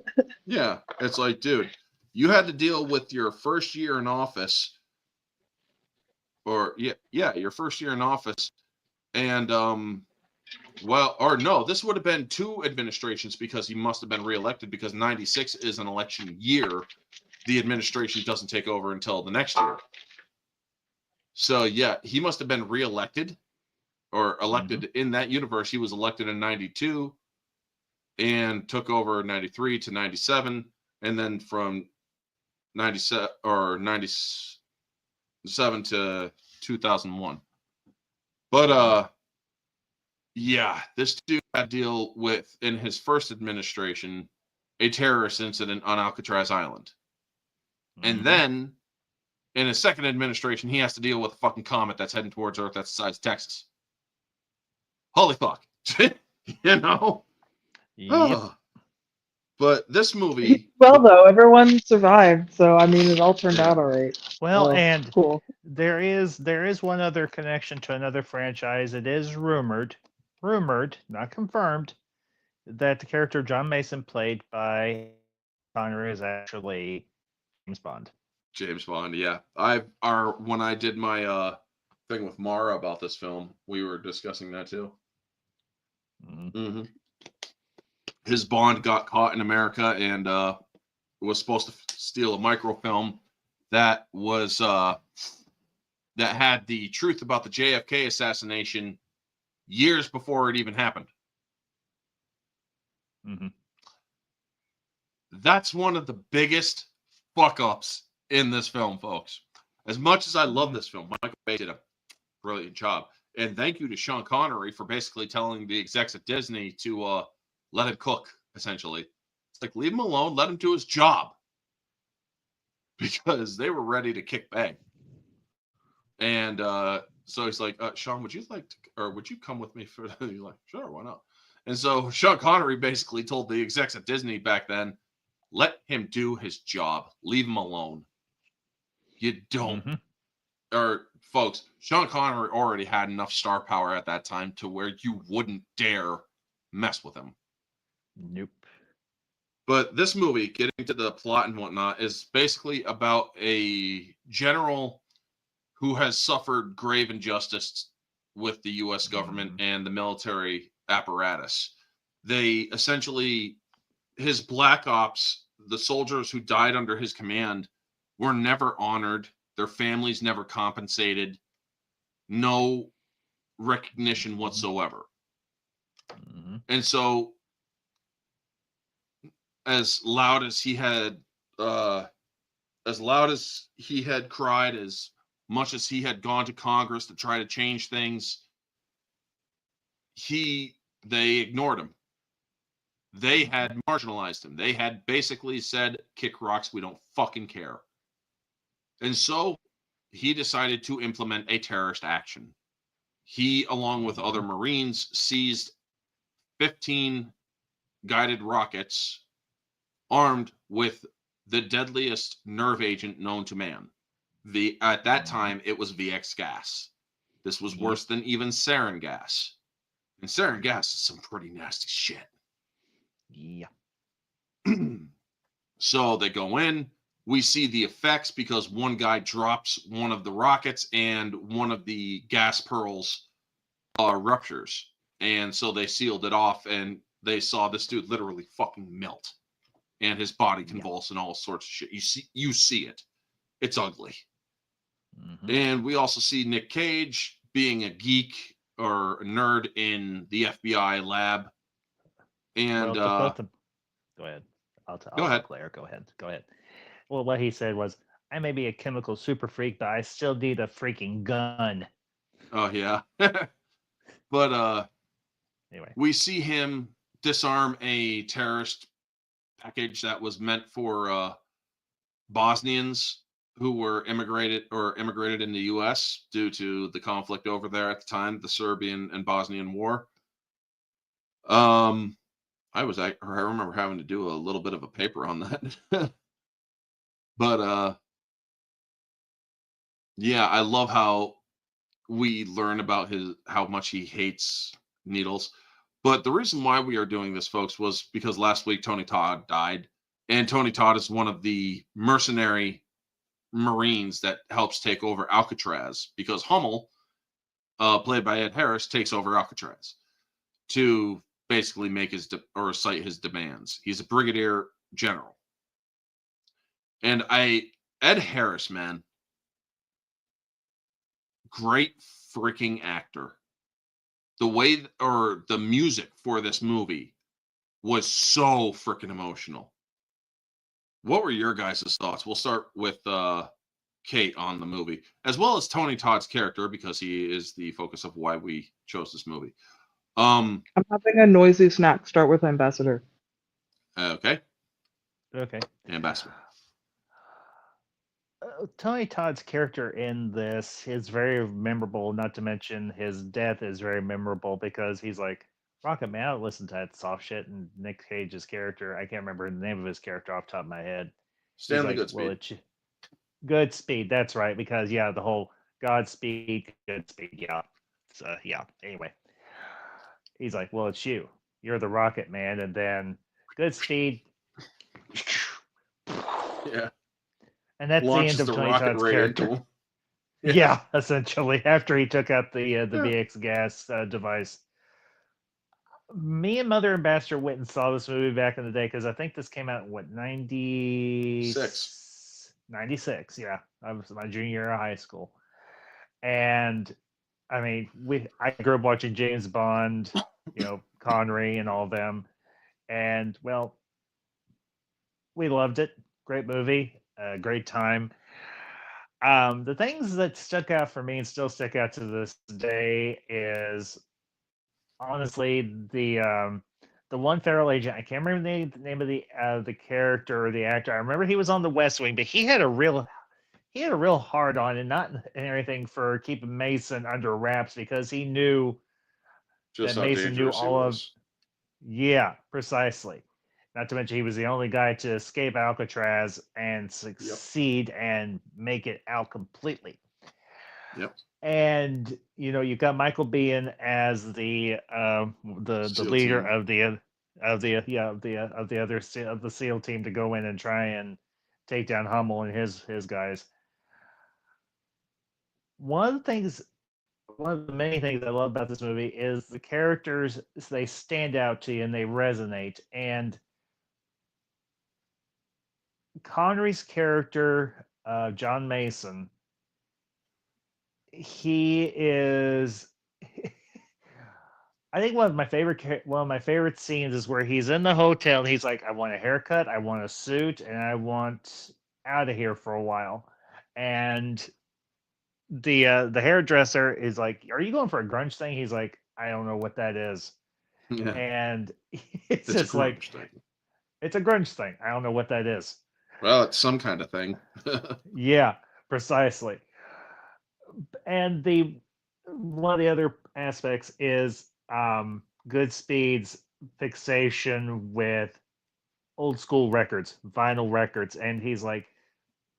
Speaker 1: Yeah, it's like, dude, you had to deal with your first year in office, your first year in office, and this would have been two administrations, because he must have been reelected, because 96 is an election year. The administration doesn't take over until the next year. So yeah, he must have been reelected or elected in that universe. He was elected in 92 and took over 93 to 97, and then from 97 or 97 to 2001. But yeah, this dude had to deal with, in his first administration, a terrorist incident on Alcatraz Island. And then in his second administration, he has to deal with a fucking comet that's heading towards Earth that's the size of Texas. Holy fuck. You know?
Speaker 4: Yep.
Speaker 1: But this movie,
Speaker 3: Well, though, everyone survived, so I mean, it all turned out all right.
Speaker 4: Well,
Speaker 3: Oh,
Speaker 4: and
Speaker 3: cool.
Speaker 4: there is one other connection to another franchise. It is rumored, not confirmed, that the character John Mason, played by Connery, is actually James Bond.
Speaker 1: James Bond, yeah. When I did my thing with Mara about this film, we were discussing that too. Mm-hmm. His Bond got caught in America and was supposed to steal a microfilm that was that had the truth about the JFK assassination years before it even happened. That's one of the biggest fuck ups in this film, folks. As much as I love this film, Michael Bay did a brilliant job. And thank you to Sean Connery for basically telling the execs at Disney to let him cook, essentially. It's like, leave him alone, let him do his job. Because they were ready to kick back. And so he's like, Sean, would you come with me for that? He's like, sure, why not? And so Sean Connery basically told the execs at Disney back then, let him do his job. Leave him alone. You don't. Or, folks, Sean Connery already had enough star power at that time to where you wouldn't dare mess with him.
Speaker 4: Nope.
Speaker 1: But this movie, getting to the plot and whatnot, is basically about a general who has suffered grave injustice with the U.S. government and the military apparatus. They essentially his black ops, the soldiers who died under his command, were never honored. Their families never compensated. No recognition whatsoever.
Speaker 4: Mm-hmm.
Speaker 1: And so, as loud as he had cried, as much as he had gone to Congress to try to change things, they ignored him. They had marginalized him. They had basically said, kick rocks, we don't fucking care. And so he decided to implement a terrorist action. He, along with other Marines, seized 15 guided rockets armed with the deadliest nerve agent known to man. At that time, it was VX gas. This was worse than even sarin gas. And sarin gas is some pretty nasty shit.
Speaker 4: Yeah.
Speaker 1: So they go in. We see the effects because one guy drops one of the rockets and one of the gas pearls ruptures. And so they sealed it off, and they saw this dude literally fucking melt. And his body convulse and all sorts of shit. You see it. It's ugly.
Speaker 4: Mm-hmm.
Speaker 1: And we also see Nick Cage being a geek or a nerd in the FBI lab. And
Speaker 4: Go ahead. I'll
Speaker 1: go ahead.
Speaker 4: Claire, go ahead. Well, what he said was, I may be a chemical super freak, but I still need a freaking gun.
Speaker 1: Oh, yeah. But
Speaker 4: anyway,
Speaker 1: we see him disarm a terrorist package that was meant for Bosnians who were immigrated in the U.S. due to the conflict over there at the time, the Serbian and Bosnian War. I remember having to do a little bit of a paper on that. But yeah, I love how we learn about how much he hates needles. But the reason why we are doing this, folks, was because last week Tony Todd died. And Tony Todd is one of the mercenary Marines that helps take over Alcatraz, because Hummel, played by Ed Harris, takes over Alcatraz to basically make cite his demands. He's a brigadier general. And Ed Harris, man, great freaking actor. The way or the music for this movie was so freaking emotional. What were your guys' thoughts? We'll start with Kate on the movie, as well as Tony Todd's character, because he is the focus of why we chose this movie.
Speaker 3: I'm having a noisy snack. Start with Ambassador.
Speaker 1: Okay.
Speaker 4: Ambassador. Tony Todd's character in this is very memorable, not to mention his death is very memorable, because he's like, Rocket Man, I don't listen to that soft shit. And Nick Cage's character, I can't remember the name of his character off the top of my head.
Speaker 1: Stanley Goodspeed.
Speaker 4: Goodspeed, that's right, because the whole Godspeed, Goodspeed, yeah. So yeah, anyway. He's like, well, it's you. You're the Rocket Man, and then Goodspeed.
Speaker 1: Yeah.
Speaker 4: And that's
Speaker 1: launches
Speaker 4: the end of Tony Todd's character. Yeah, essentially. After he took out the VX gas device. Me and Mother Ambassador went and saw this movie back in the day, because I think this came out in, 96? 96, yeah. I was my junior year of high school. And, I mean, I grew up watching James Bond, Connery and all of them. And, well, we loved it. Great movie. Great time. The things that stuck out for me and still stick out to this day is, honestly, the one federal agent. I can't remember the name of the character or the actor. I remember he was on The West Wing, but he had a real hard on, and not anything for keeping Mason under wraps, because he knew that Mason knew all of. Yeah, precisely. Not to mention, he was the only guy to escape Alcatraz and succeed and make it out completely.
Speaker 1: Yep.
Speaker 4: And you've got Michael Biehn as the leader team. of the SEAL team to go in and try and take down Hummel and his guys. One of the many things I love about this movie is the characters. They stand out to you and they resonate. And Connery's character, John Mason, he is. I think one of my favorite scenes is where he's in the hotel and he's like, "I want a haircut, I want a suit, and I want out of here for a while." And the hairdresser is like, "Are you going for a grunge thing?" He's like, "I don't know what that is."
Speaker 1: Yeah,
Speaker 4: And
Speaker 1: it's
Speaker 4: it's
Speaker 1: a
Speaker 4: just like,
Speaker 1: grunge thing.
Speaker 4: it's a grunge thing. I don't know what that is.
Speaker 1: Well, it's some kind of thing.
Speaker 4: Yeah, precisely. And the one of the other aspects is Goodspeed's fixation with old school records, vinyl records, and he's like,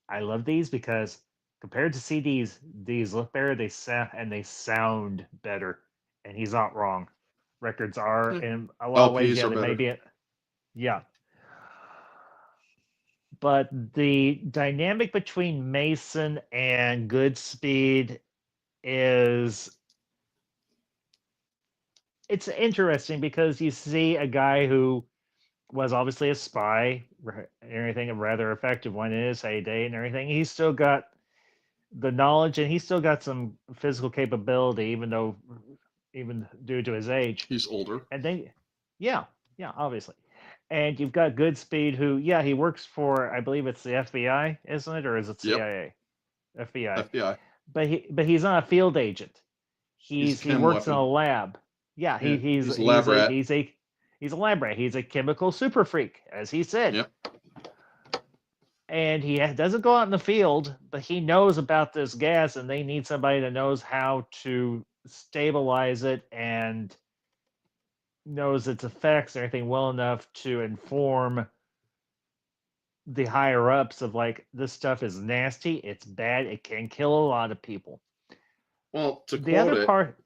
Speaker 4: I love these because compared to CDs, these look better, they sound better, and he's not wrong. Records are in a lot of ways,
Speaker 1: LPs
Speaker 4: yeah,
Speaker 1: are
Speaker 4: they may
Speaker 1: better.
Speaker 4: be, yeah. But the dynamic between Mason and Goodspeed is it's interesting because you see a guy who was obviously a spy and everything, a rather effective one in his heyday and everything. He's still got the knowledge and he's still got some physical capability, even due to his age.
Speaker 1: He's older.
Speaker 4: And then, yeah, obviously. And you've got Goodspeed, who, yeah, he works for, I believe it's the FBI, isn't it, or is it
Speaker 1: Yep.
Speaker 4: CIA? FBI.
Speaker 1: FBI.
Speaker 4: But he's not a field agent.
Speaker 1: He's a
Speaker 4: He
Speaker 1: chem
Speaker 4: works in
Speaker 1: weapon.
Speaker 4: a lab. Yeah,
Speaker 1: Yeah, he's a lab rat.
Speaker 4: he's a lab rat. He's a chemical super freak, as he said.
Speaker 1: Yep.
Speaker 4: And he doesn't go out in the field, but he knows about this gas, and they need somebody that knows how to stabilize it and knows its effects and everything well enough to inform the higher ups of like, this stuff is nasty, it's bad, it can kill a lot of people.
Speaker 1: Well, to
Speaker 4: The
Speaker 1: quote
Speaker 4: other
Speaker 1: it,
Speaker 4: part,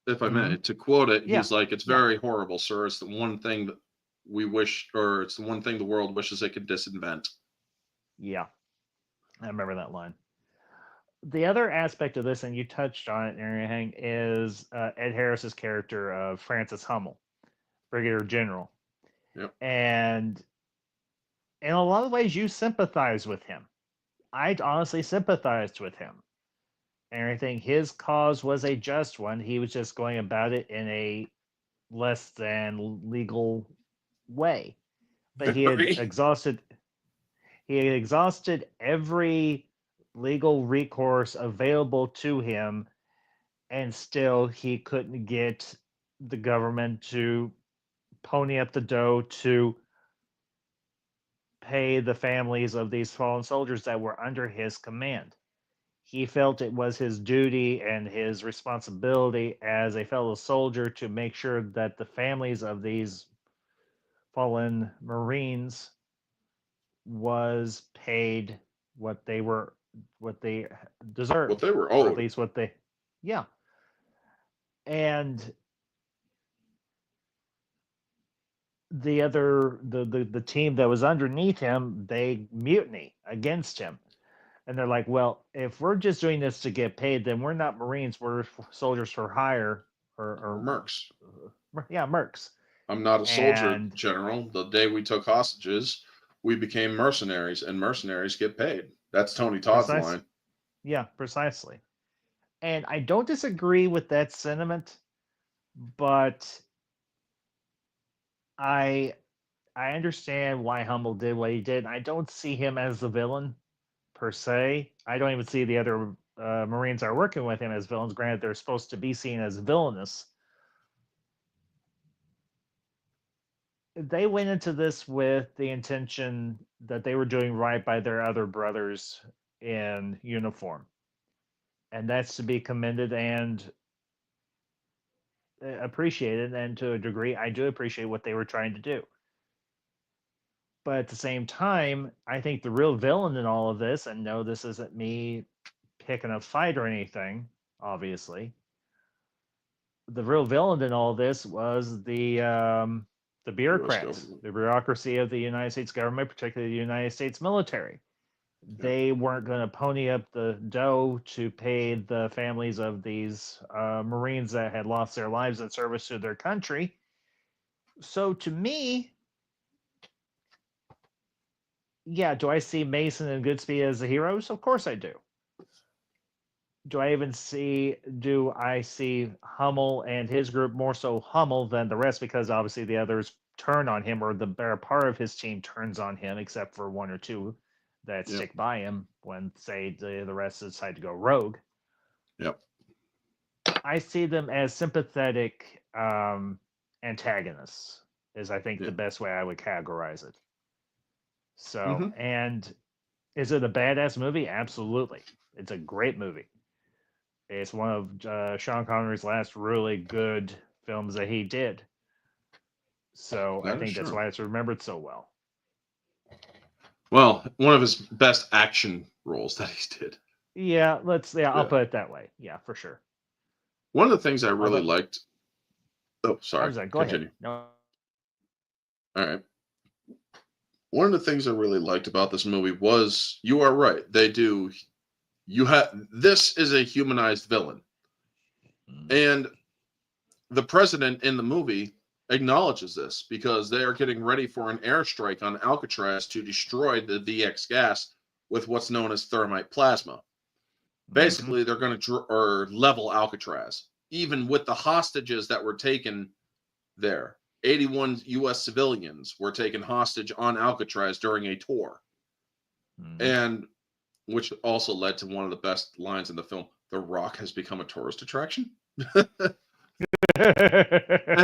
Speaker 1: if I may, to quote it,
Speaker 4: Yeah.
Speaker 1: he's like, "It's
Speaker 4: Yeah.
Speaker 1: very horrible, sir. It's the one thing that we wish, or it's the one thing the world wishes they could disinvent."
Speaker 4: yeah, I remember that line. The other aspect of this, and you touched on it and everything, is Ed Harris's character of Francis Hummel, Brigadier General.
Speaker 1: Yep.
Speaker 4: And in a lot of ways, you sympathize with him. I honestly sympathized with him and everything. His cause was a just one. He was just going about it in a less than legal way. But he had
Speaker 1: Very.
Speaker 4: exhausted every legal recourse available to him, and still he couldn't get the government to pony up the dough to pay the families of these fallen soldiers that were under his command. He felt it was his duty and his responsibility as a fellow soldier to make sure that the families of these fallen Marines was paid what they deserved,
Speaker 1: What they were
Speaker 4: or at
Speaker 1: owed.
Speaker 4: least what they, yeah. And the team that was underneath him, they mutiny against him, and they're like, well, if we're just doing this to get paid, then we're not Marines, we're soldiers for hire, or
Speaker 1: Mercs.
Speaker 4: yeah, mercs.
Speaker 1: I'm not a soldier,
Speaker 4: And
Speaker 1: General. The day we took hostages, we became mercenaries, and mercenaries get paid. That's Tony Todd's line.
Speaker 4: Yeah, precisely. And I don't disagree with that sentiment, but I understand why Hummel did what he did. I don't see him as the villain per se. I don't even see the other Marines that are working with him as villains. Granted, they're supposed to be seen as villainous. They went into this with the intention that they were doing right by their other brothers in uniform. And that's to be commended and appreciated. And to a degree, I do appreciate what they were trying to do. But at the same time, I think the real villain in all of this, and no, this isn't me picking a fight or anything, obviously. The real villain in all this was the bureaucrats, the bureaucracy of the United States government, particularly the United States military. They weren't going to pony up the dough to pay the families of these Marines that had lost their lives in service to their country. So to me, Yeah, do I see Mason and Goodspeed as the heroes? Of course I do. Do I see Hummel and his group more so Hummel than the rest, because obviously the others turn on him, or the better part of his team turns on him, except for one or two that
Speaker 1: Yep.
Speaker 4: stick by him when, say, the rest decide to go rogue.
Speaker 1: Yep.
Speaker 4: I see them as sympathetic antagonists, is I think
Speaker 1: Yeah.
Speaker 4: the best way I would categorize it. So,
Speaker 1: Mhm.
Speaker 4: and is it a badass movie? Absolutely. It's a great movie. It's one of Sean Connery's last really good films that he did. So I
Speaker 1: That is
Speaker 4: think that's
Speaker 1: true.
Speaker 4: why it's remembered so well.
Speaker 1: Well, one of his best action roles that he did.
Speaker 4: Yeah, I'll
Speaker 1: Yeah.
Speaker 4: put it that way. Yeah, for sure.
Speaker 1: One of the things I really
Speaker 4: Although-
Speaker 1: liked. Oh, sorry.
Speaker 4: I'm sorry, go
Speaker 1: Continue.
Speaker 4: ahead. No.
Speaker 1: All right. One of the things I really liked about this movie was, you are right. They do. This is a humanized villain, and the president in the movie acknowledges this because they are getting ready for an airstrike on Alcatraz to destroy the VX gas with what's known as thermite plasma. Basically, they're going to level Alcatraz, even with the hostages that were taken there. 81 U.S. civilians were taken hostage on Alcatraz during a tour, and which also led to one of the best lines in the film: "The Rock has become a tourist attraction." And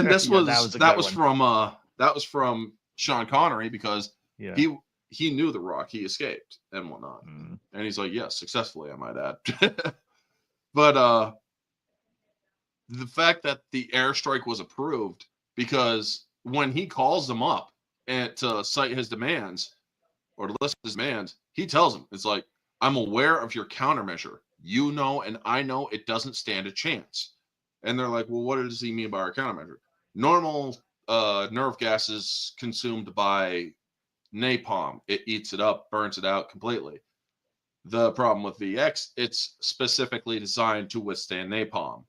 Speaker 1: this
Speaker 4: Yeah,
Speaker 1: that was from Sean Connery, because
Speaker 4: Yeah.
Speaker 1: he knew The Rock, he escaped and whatnot, and he's like, yes, successfully, I might add. But the fact that the airstrike was approved, because when he calls them up and to cite his demands or to list his demands, he tells them, it's like, I'm aware of your countermeasure. You know, and I know it doesn't stand a chance. And they're like, well, what does he mean by our countermeasure? Normal nerve gas is consumed by napalm. It eats it up, burns it out completely. The problem with VX, it's specifically designed to withstand napalm.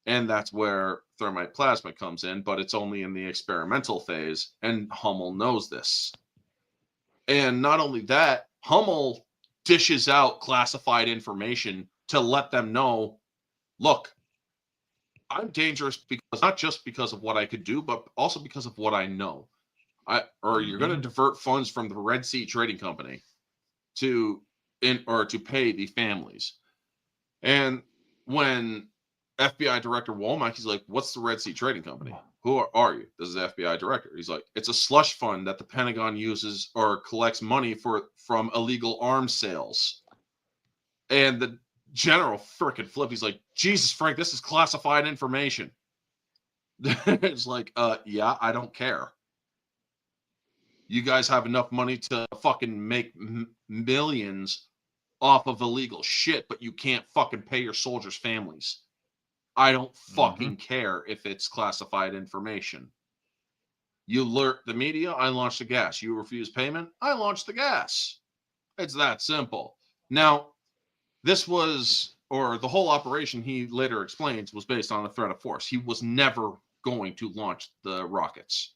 Speaker 1: And that's where thermite plasma comes in, but it's only in the experimental phase, and Hummel knows this. And not only that, Hummel dishes out classified information to let them know, look, I'm dangerous because not just because of what I could do, but also because of what I know. You're going to divert funds from the Red Sea Trading Company to pay the families. And when FBI Director Womack, he's like, "What's the Red Sea Trading Company? Who are you?" This is the FBI Director. He's like, "It's a slush fund that the Pentagon uses or collects money from illegal arms sales." And the general frickin' flip. He's like, "Jesus, Frank, this is classified information." It's like, yeah, I don't care. You guys have enough money to fucking make millions off of illegal shit, but you can't fucking pay your soldiers' families. I don't fucking care if it's classified information. You alert the media, I launch the gas. You refuse payment, I launch the gas. It's that simple. Now, the whole operation, he later explains, was based on a threat of force. He was never going to launch the rockets.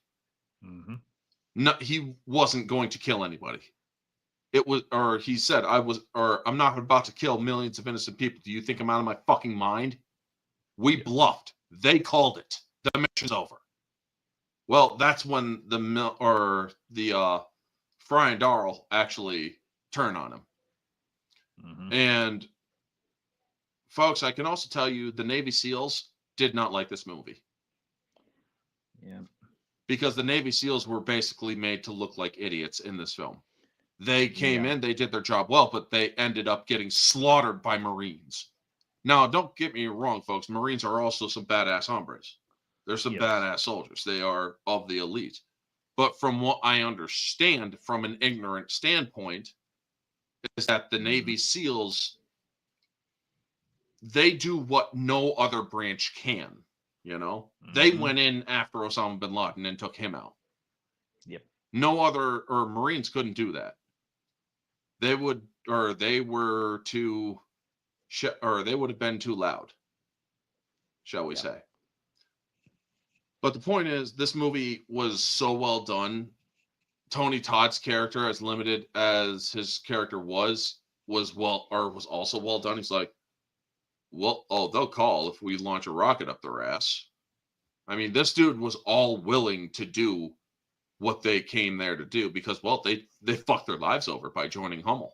Speaker 1: No, he wasn't going to kill anybody. He said, I'm not about to kill millions of innocent people. Do you think I'm out of my fucking mind? We bluffed. They called it. The mission's over. Well, that's when Fry and Darrell actually turn on him. And folks, I can also tell you the Navy SEALs did not like this movie.
Speaker 4: Yeah.
Speaker 1: Because the Navy SEALs were basically made to look like idiots in this film. They came in, they did their job well, but they ended up getting slaughtered by Marines. Now, don't get me wrong, folks. Marines are also some badass hombres. They're some badass soldiers. They are of the elite. But from what I understand from an ignorant standpoint, is that the Navy SEALs, they do what no other branch can. You know, they went in after Osama bin Laden and took him out.
Speaker 4: Yep.
Speaker 1: No other, or Marines couldn't do that. They would have been too loud, shall we say. But the point is, this movie was so well done Tony Todd's character, as limited as his character was also well done. He's like, well, oh, they'll call if we launch a rocket up their ass. I mean, this dude was all willing to do what they came there to do because, well, they fucked their lives over by joining Hummel.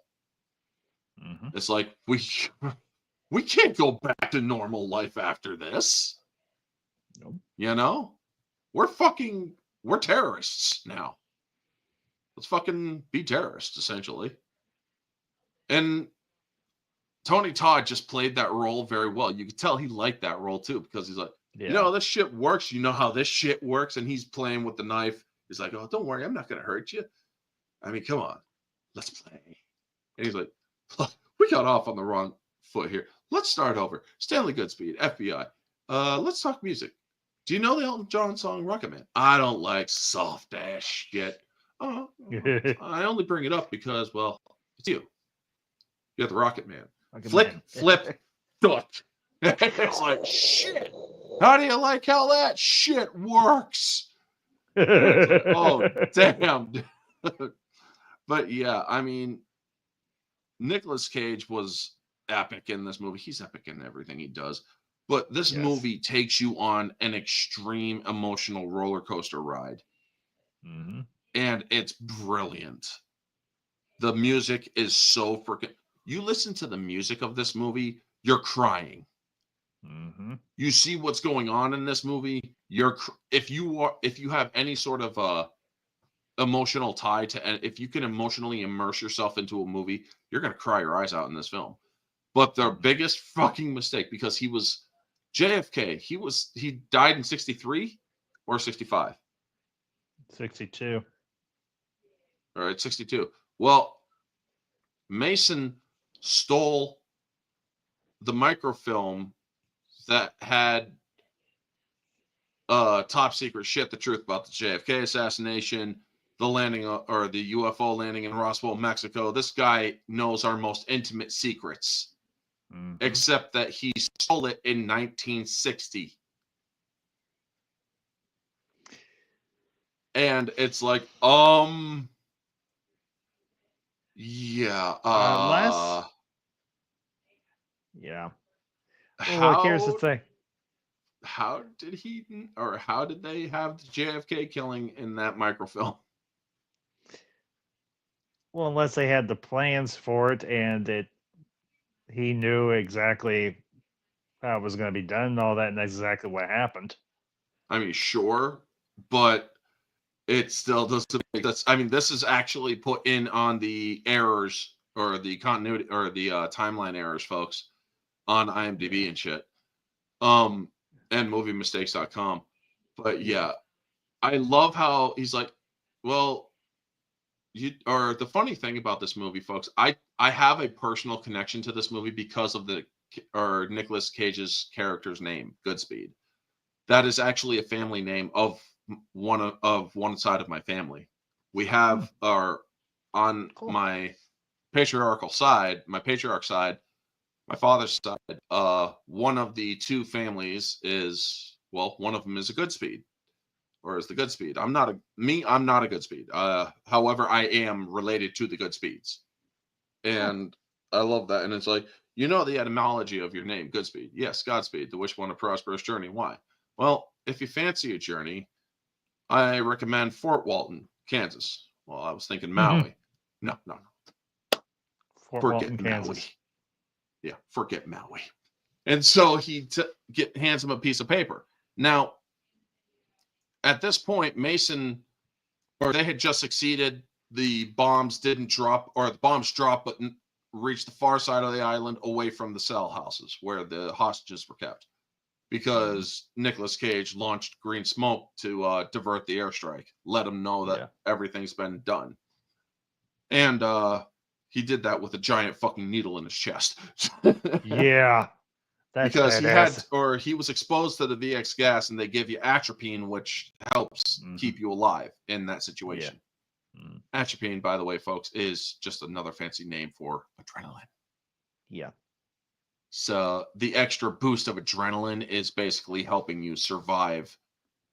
Speaker 4: Mm-hmm.
Speaker 1: It's like we can't go back to normal life after this.
Speaker 4: Nope.
Speaker 1: You know, we're terrorists now. Let's fucking be terrorists, essentially. And Tony Todd just played that role very well. You could tell he liked that role too, because he's like, you know, this shit works. You know how this shit works. And he's playing with the knife. He's like, oh, don't worry. I'm not going to hurt you. I mean, come on. Let's play. And he's like, we got off on the wrong foot here. Let's start over. Stanley Goodspeed, FBI. Let's talk music. Do you know the Elton John song Rocket Man? I don't like soft ass shit. Oh, I only bring it up because, well, it's you. You're the Rocket Man. Flip, duck. It's like, shit. How do you like how that shit works? Like, oh, damn. But yeah, I mean, Nicolas Cage was epic in this movie. He's epic in everything he does. But this movie takes you on an extreme emotional roller coaster ride.
Speaker 4: Mm-hmm.
Speaker 1: And it's brilliant. The music is so freaking... You listen to the music of this movie, you're crying.
Speaker 4: Mm-hmm.
Speaker 1: You see what's going on in this movie, if you have any sort of emotional tie to, if you can emotionally immerse yourself into a movie, you're going to cry your eyes out in this film. But the biggest fucking mistake, because he was JFK, he died in 63 or 65?
Speaker 4: 62.
Speaker 1: All right, 62. Well, Mason stole the microfilm that had top secret shit, the truth about the JFK assassination, the landing or the UFO landing in Roswell, Mexico. This guy knows our most intimate secrets, except that he stole it in 1960. And it's like, yeah.
Speaker 4: Yeah. Well, look, here's the thing.
Speaker 1: How did they have the JFK killing in that microfilm?
Speaker 4: Well, unless they had the plans for it and he knew exactly how it was going to be done and all that, and that's exactly what happened.
Speaker 1: I mean, sure, but it still doesn't make sense. I mean, this is actually put in on the errors or the continuity or the timeline errors, folks, on IMDb and shit. And moviemistakes.com. But yeah, I love how he's like, well, the funny thing about this movie, folks, I have a personal connection to this movie because of Nicolas Cage's character's name, Goodspeed. That is actually a family name of one side of my family. We have my patriarch side, my father's side, one of the two families is, well, one of them is a Goodspeed, or is the Goodspeed. I'm not a Goodspeed. However, I am related to the Goodspeeds. And I love that. And it's like, you know the etymology of your name, Goodspeed. Yes, Godspeed, the wish one a prosperous journey. Why? Well, if you fancy a journey, I recommend Fort Walton, Kansas. Well, I was thinking Maui. No.
Speaker 4: Fort
Speaker 1: Forget
Speaker 4: Walton,
Speaker 1: Maui.
Speaker 4: Kansas.
Speaker 1: Yeah, forget Maui. And so he hands him a piece of paper. Now, at this point, Mason, or they had just succeeded. The bombs didn't drop, or the bombs dropped, but reached the far side of the island away from the cell houses where the hostages were kept. Because Nicolas Cage launched green smoke to divert the airstrike, let him know that everything's been done. And he did that with a giant fucking needle in his chest.
Speaker 4: Yeah. That's
Speaker 1: because
Speaker 4: badass.
Speaker 1: he was exposed to the VX gas, and they give you atropine, which helps keep you alive in that situation. Yeah. Atropine, by the way, folks, is just another fancy name for adrenaline.
Speaker 4: Yeah.
Speaker 1: So the extra boost of adrenaline is basically helping you survive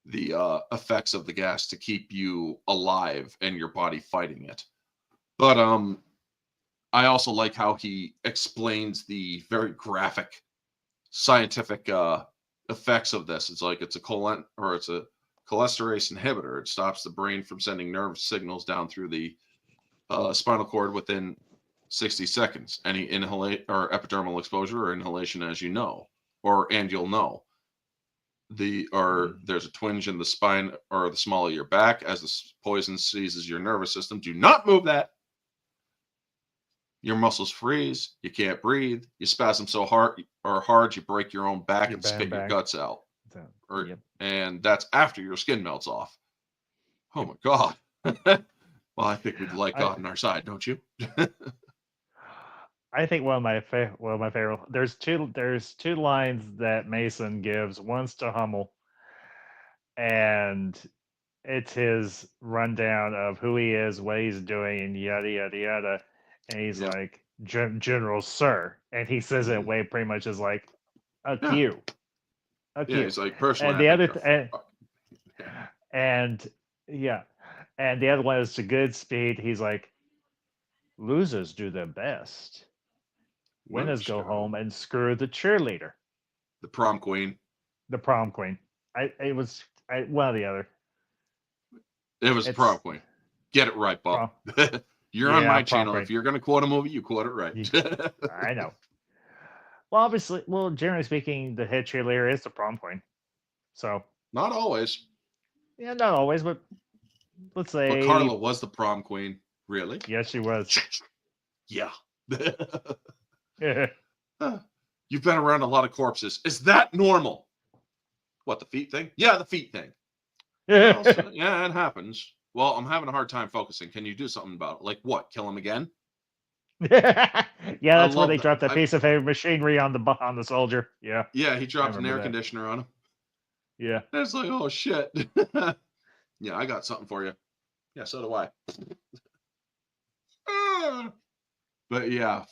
Speaker 1: the effects of the gas to keep you alive and your body fighting it. But I also like how he explains the very graphic scientific effects of this. It's like it's a cholesterase inhibitor. It stops the brain from sending nerve signals down through the spinal cord within 60 seconds. Any or epidermal exposure or inhalation, as you know, and you'll know. There's a twinge in the spine or the small of your back as the poison seizes your nervous system. Do not move that. Your muscles freeze. You can't breathe. You spasm so hard you break your own back and spit your guts out. And that's after your skin melts off. Oh my God. Well, I think we'd like God on our side, don't you?
Speaker 4: I think one of my favorite. There's two lines that Mason gives. One's to Hummel, and it's his rundown of who he is, what he's doing, and yada yada yada. And he's like, General Sir, and he says it way pretty much as like a Q.
Speaker 1: He's like personally.
Speaker 4: And the other and the other one is to Goodspeed. He's like, losers do their best. Winners go home and screw the cheerleader.
Speaker 1: The prom queen.
Speaker 4: The prom queen. It was one or the other.
Speaker 1: It was the prom queen. Get it right, Bob. You're on my channel. Queen. If you're going to quote a movie, you quote it right.
Speaker 4: I know. Well, generally speaking, the head cheerleader is the prom queen. So
Speaker 1: not always.
Speaker 4: Yeah, not always, but let's say.
Speaker 1: But Carla was the prom queen. Really?
Speaker 4: Yes, she was.
Speaker 1: Yeah. You've been around a lot of corpses. Is that normal? What, the feet thing? Yeah, the feet thing. Yeah, it happens. Well, I'm having a hard time focusing. Can you do something about it? Like what? Kill him again?
Speaker 4: Yeah, that's where they dropped that piece of heavy machinery on the soldier. Yeah.
Speaker 1: Yeah, he dropped an air conditioner on him.
Speaker 4: Yeah.
Speaker 1: And it's like, oh shit. Yeah, I got something for you. Yeah, so do I. But yeah.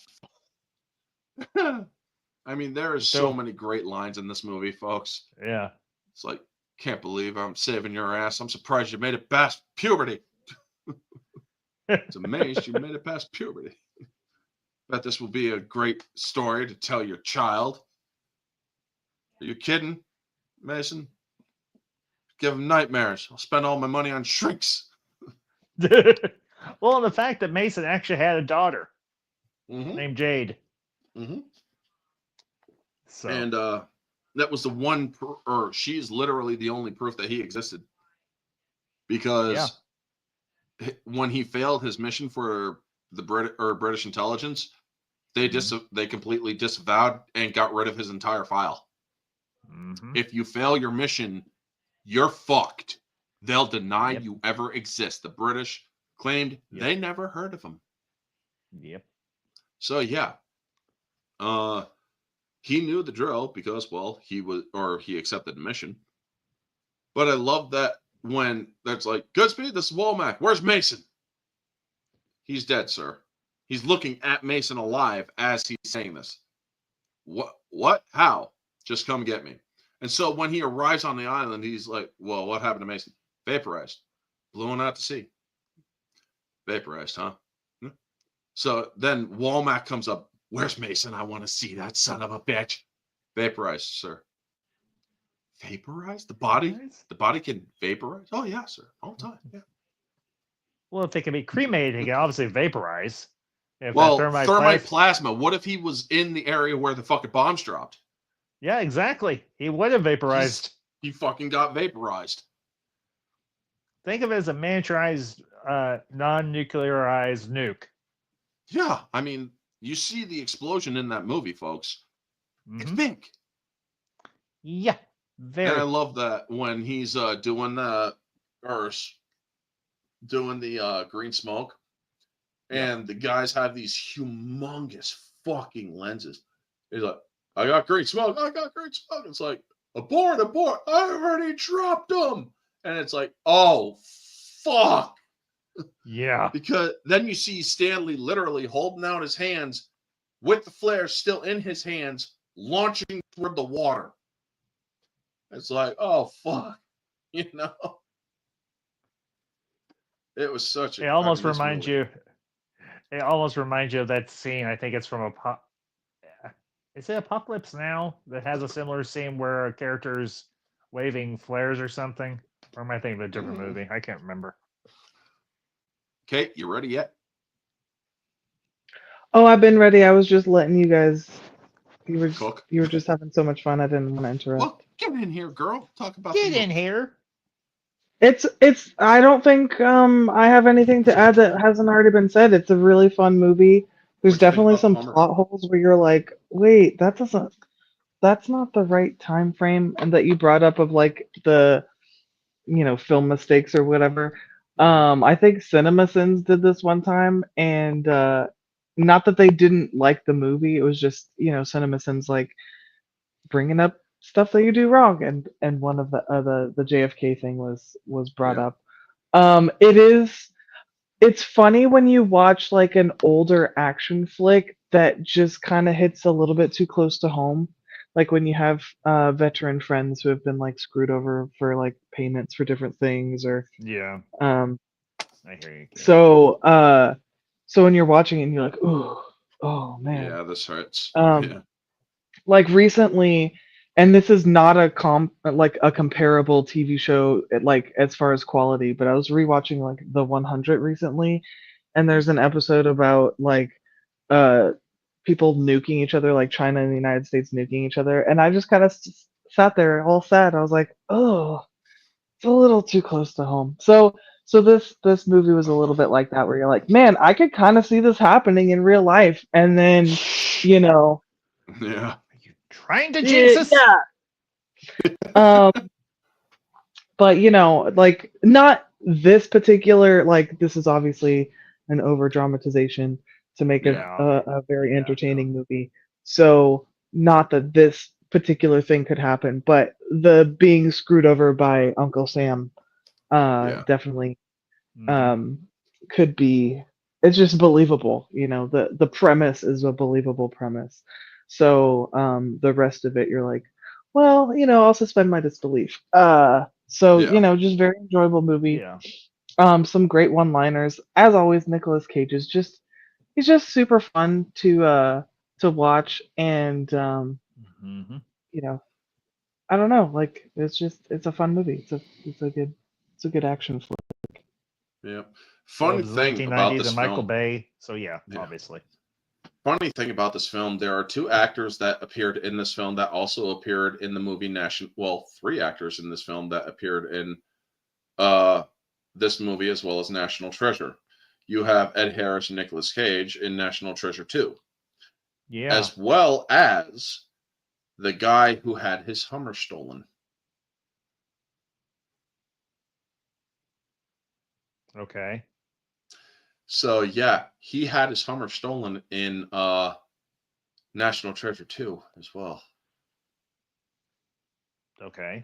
Speaker 1: I mean, there is so many great lines in this movie, folks.
Speaker 4: Yeah.
Speaker 1: It's like, can't believe I'm saving your ass. I'm surprised you made it past puberty. It's amazed you made it past puberty. Bet this will be a great story to tell your child. Are you kidding, Mason? Give him nightmares. I'll spend all my money on shrinks.
Speaker 4: Well, and the fact that Mason actually had a daughter named Jade.
Speaker 1: Mm-hmm.
Speaker 4: So.
Speaker 1: And that was the one, or she's literally the only proof that he existed. Because when he failed his mission for the British intelligence, they completely disavowed and got rid of his entire file.
Speaker 4: Mm-hmm.
Speaker 1: If you fail your mission, you're fucked. They'll deny you ever exist. The British claimed they never heard of him.
Speaker 4: Yep.
Speaker 1: So yeah, he knew the drill because, well, he accepted the mission. But I love that when that's like, Goodspeed, this is Womack. Where's Mason? He's dead, sir. He's looking at Mason alive as he's saying this. What? How? Just come get me. And so when he arrives on the island, he's like, well, what happened to Mason? Vaporized. Blown out to sea. Vaporized, huh? So then Womack comes up. Where's Mason? I want to see that son of a bitch. Vaporized, sir. Vaporized? The body? The body can vaporize? Oh, yeah, sir. All the time. Yeah.
Speaker 4: Well, if they can be cremated, he can obviously vaporize. If
Speaker 1: thermite plasma. What if he was in the area where the fucking bombs dropped?
Speaker 4: Yeah, exactly. He would have vaporized.
Speaker 1: He fucking got vaporized.
Speaker 4: Think of it as a miniaturized, non-nuclearized nuke.
Speaker 1: Yeah, I mean, you see the explosion in that movie, folks. Mm-hmm. It's big.
Speaker 4: Yeah, very.
Speaker 1: And I love that when he's doing the green smoke, and the guys have these humongous fucking lenses. He's like, I got green smoke. I got green smoke. It's like, abort. I already dropped them. And it's like, oh, fuck.
Speaker 4: Yeah.
Speaker 1: Because then you see Stanley literally holding out his hands with the flare still in his hands, launching toward the water. It's like, oh, fuck. You know, it was such a.
Speaker 4: It almost
Speaker 1: I mean, this
Speaker 4: reminds
Speaker 1: movie-
Speaker 4: you. It almost reminds you of that scene. I think it's from is it Apocalypse Now that has a similar scene where a character's waving flares or something? Or am I thinking of a different movie? I can't remember.
Speaker 1: Okay, you ready yet?
Speaker 3: Oh, I've been ready. I was just letting you guys.
Speaker 1: Cook.
Speaker 3: You were just having so much fun. I didn't want to interrupt.
Speaker 1: Well, get in here, girl. Talk about
Speaker 4: Get
Speaker 1: the
Speaker 4: in
Speaker 1: movie.
Speaker 4: here.
Speaker 3: It's. I don't think I have anything to add that hasn't already been said. It's a really fun movie. There's
Speaker 1: What'd you think
Speaker 3: definitely
Speaker 1: about
Speaker 3: some
Speaker 1: Homer?
Speaker 3: plot holes where you're like, wait, that doesn't. That's not the right time frame, and that you brought up of like the, film mistakes or whatever. I think CinemaSins did this one time, and not that they didn't like the movie. It was just CinemaSins like bringing up stuff that you do wrong, and one of the JFK thing was brought
Speaker 1: Yeah.
Speaker 3: up. It's funny when you watch like an older action flick that just kind of hits a little bit too close to home. Like when you have veteran friends who have been like screwed over for like payments for different things, or
Speaker 4: Yeah,
Speaker 3: um,
Speaker 4: I hear you.
Speaker 3: so when you're watching it and you're like, ooh, oh man.
Speaker 1: Yeah, this hurts.
Speaker 3: Um,
Speaker 1: Yeah.
Speaker 3: like recently, and this is not a comparable TV show like as far as quality, but I was rewatching like The 100 recently, and there's an episode about like uh people nuking each other, like China and the United States nuking each other, and I just kind of sat there all sad. I was like, oh, it's a little too close to home. So this movie was a little bit like that, where you're like, man, I could kind of see this happening in real life, and then you know.
Speaker 1: Yeah.
Speaker 4: Are you trying to jinx us?
Speaker 3: Um, but like not this particular, like this is obviously an over dramatization to make
Speaker 1: Yeah.
Speaker 3: a very
Speaker 4: Yeah,
Speaker 3: entertaining movie. So not that this particular thing could happen, but the being screwed over by Uncle Sam
Speaker 1: Yeah.
Speaker 3: definitely
Speaker 4: Mhm.
Speaker 3: could be. It's just believable, the premise is a believable premise. So the rest of it you're like, well, I'll suspend my disbelief. So
Speaker 1: Yeah.
Speaker 3: just very enjoyable movie.
Speaker 4: Yeah.
Speaker 3: Some great one liners as always. Nicolas Cage is just he's just super fun to watch, and
Speaker 4: Mhm.
Speaker 3: you know I don't know, like it's a fun movie. It's a good action flick.
Speaker 1: Yeah.
Speaker 4: Well, it
Speaker 1: Funny
Speaker 4: was the
Speaker 1: thing about
Speaker 4: 1990s
Speaker 1: this
Speaker 4: and Michael
Speaker 1: film.
Speaker 4: Bay, so yeah,
Speaker 1: Yeah.
Speaker 4: obviously.
Speaker 1: Funny thing about this film, there are two actors that appeared in this film that also appeared in the movie three actors in this film that appeared in this movie as well as National Treasure. You have Ed Harris and Nicolas Cage in National Treasure 2,
Speaker 4: Yeah.
Speaker 1: as well as the guy who had his Hummer stolen.
Speaker 4: Okay.
Speaker 1: So yeah, he had his Hummer stolen in National Treasure 2 as well.
Speaker 4: Okay.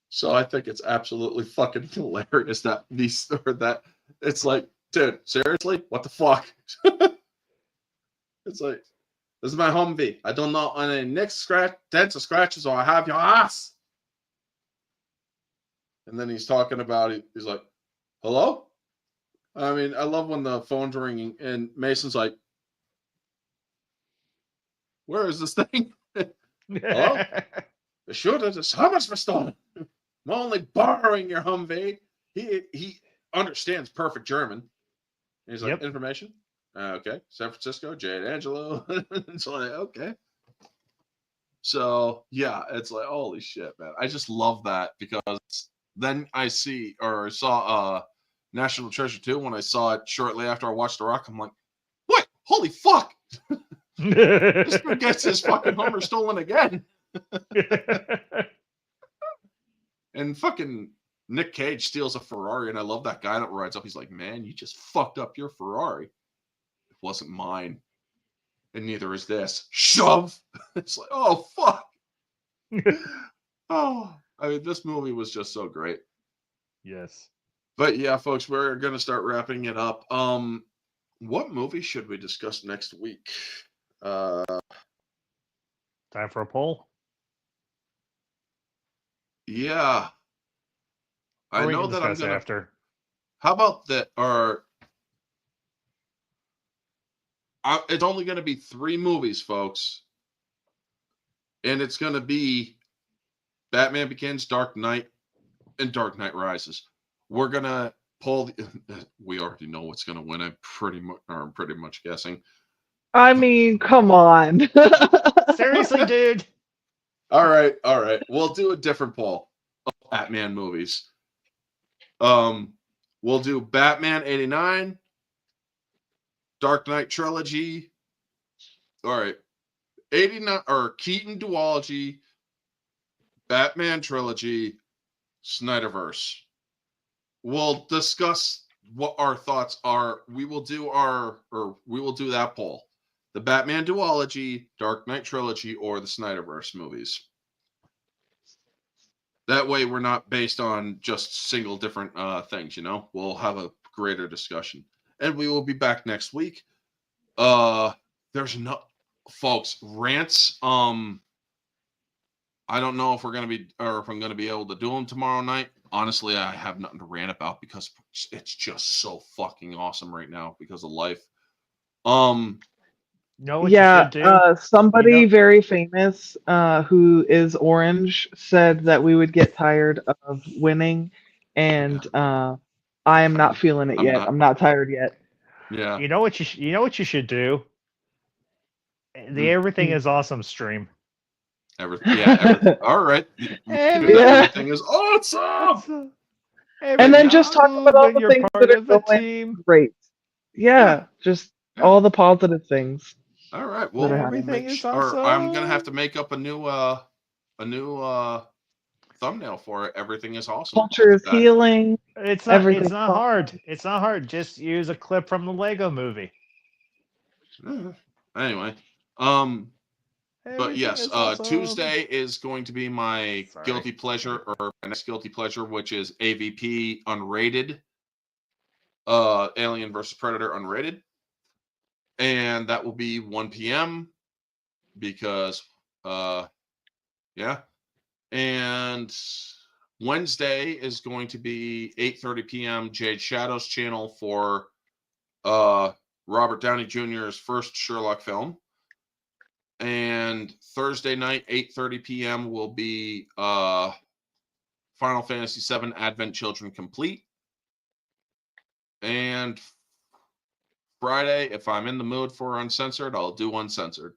Speaker 1: So I think it's absolutely fucking hilarious that it's like, dude, seriously? What the fuck? It's like, this is my Humvee. I don't know any nicks, dents, or scratches, or I have your ass. And then he's talking about it. He's like, hello? I mean, I love when the phone's ringing and Mason's like, where is this thing? Hello? The shooter, the Hummer's for stolen. I'm only borrowing your Humvee. He understands perfect German. And he's like,
Speaker 4: Yep.
Speaker 1: information? Okay. San Francisco, Jade Angelo. It's like, okay. So, yeah, it's like, holy shit, man. I just love that because then I saw National Treasure 2 when I saw it shortly after I watched The Rock. I'm like, what? Holy fuck. This dude gets his fucking Hummer stolen again. And fucking Nick Cage steals a Ferrari, and I love that guy that rides up. He's like, man, you just fucked up your Ferrari. It wasn't mine. And neither is this. Shove! It's like, oh, fuck. Oh, I mean, this movie was just so great.
Speaker 4: Yes.
Speaker 1: But yeah, folks, we're going to start wrapping it up. What movie should we discuss next week?
Speaker 4: Time for a poll.
Speaker 1: Yeah. I
Speaker 4: Or we
Speaker 1: know
Speaker 4: can
Speaker 1: that I'm
Speaker 4: discuss
Speaker 1: gonna.
Speaker 4: after.
Speaker 1: How about that? It's only gonna be 3 movies, folks, and it's gonna be Batman Begins, Dark Knight, and Dark Knight Rises. We're gonna pull. We already know what's gonna win. I'm pretty much guessing.
Speaker 3: I mean, come on.
Speaker 4: Seriously, dude.
Speaker 1: All right. We'll do a different poll of Batman movies. We'll do Batman 89, Dark Knight trilogy. All right, 89 or Keaton duology, Batman trilogy, Snyderverse. We'll discuss what our thoughts are. We will do that poll. The Batman duology, Dark Knight trilogy, or the Snyderverse movies. That way we're not based on just single different things, you know? We'll have a greater discussion. And we will be back next week. There's no folks, rants. I don't know if we're gonna be or if I'm gonna be able to do them tomorrow night. Honestly, I have nothing to rant about because it's just so fucking awesome right now because of life.
Speaker 4: Know what you
Speaker 3: Yeah,
Speaker 4: should do?
Speaker 3: somebody
Speaker 4: You know-
Speaker 3: very famous who is orange said that we would get tired of winning, and I am not feeling it
Speaker 1: I'm
Speaker 3: yet.
Speaker 1: not.
Speaker 3: I'm not tired yet.
Speaker 1: Yeah.
Speaker 4: You know what you should do? The Everything is Awesome stream.
Speaker 1: Everything. All right. Everything is awesome.
Speaker 3: And then just talk about all
Speaker 4: when
Speaker 3: the
Speaker 4: you're
Speaker 3: things
Speaker 4: part
Speaker 3: that are
Speaker 4: of a
Speaker 3: going
Speaker 4: team.
Speaker 3: great. Yeah, just
Speaker 1: Yeah.
Speaker 3: all the positive things.
Speaker 1: All right.
Speaker 3: that are
Speaker 1: Well,
Speaker 3: happening.
Speaker 4: Everything is
Speaker 1: or I'm gonna have
Speaker 4: awesome.
Speaker 1: to make up a new thumbnail for it. Everything is awesome.
Speaker 3: Culture is
Speaker 1: After that.
Speaker 3: healing.
Speaker 4: It's
Speaker 3: Everything's
Speaker 4: not
Speaker 3: fine.
Speaker 4: hard. It's not hard. Just use a clip from the Lego movie.
Speaker 1: Anyway, but
Speaker 4: Everything
Speaker 1: yes,
Speaker 4: is awesome.
Speaker 1: Tuesday is going to be my
Speaker 4: Sorry.
Speaker 1: guilty pleasure or my next guilty pleasure, which is AVP unrated, Alien versus Predator unrated, and that will be 1 p.m. because, yeah, and Wednesday is going to be 8:30 p.m. Jade Shadow's channel for Robert Downey Jr.'s first Sherlock film. And Thursday night, 8:30 p.m. will be Final Fantasy VII Advent Children Complete. And Friday, if I'm in the mood for uncensored, I'll do uncensored.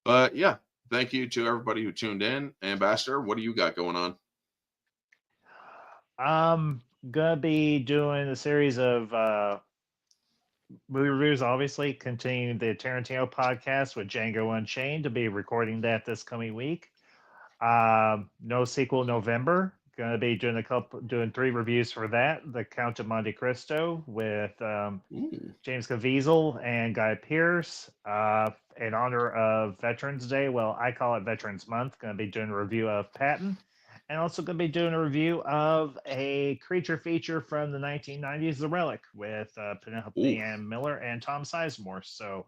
Speaker 1: But yeah, thank you to everybody who tuned in. Ambassador, what do you got going on?
Speaker 4: I'm gonna be doing a series of movie reviews, obviously, continuing the Tarantino podcast with Django Unchained, to be recording that this coming week. No Sequel November. Gonna be doing doing 3 reviews for that. The Count of Monte Cristo with James Caviezel and Guy Pearce. In honor of Veterans Day, well, I call it Veterans Month. Gonna be doing a review of Patton. And also going to be doing a review of a creature feature from the 1990s, The Relic, with Penelope Ann Miller and Tom Sizemore. So,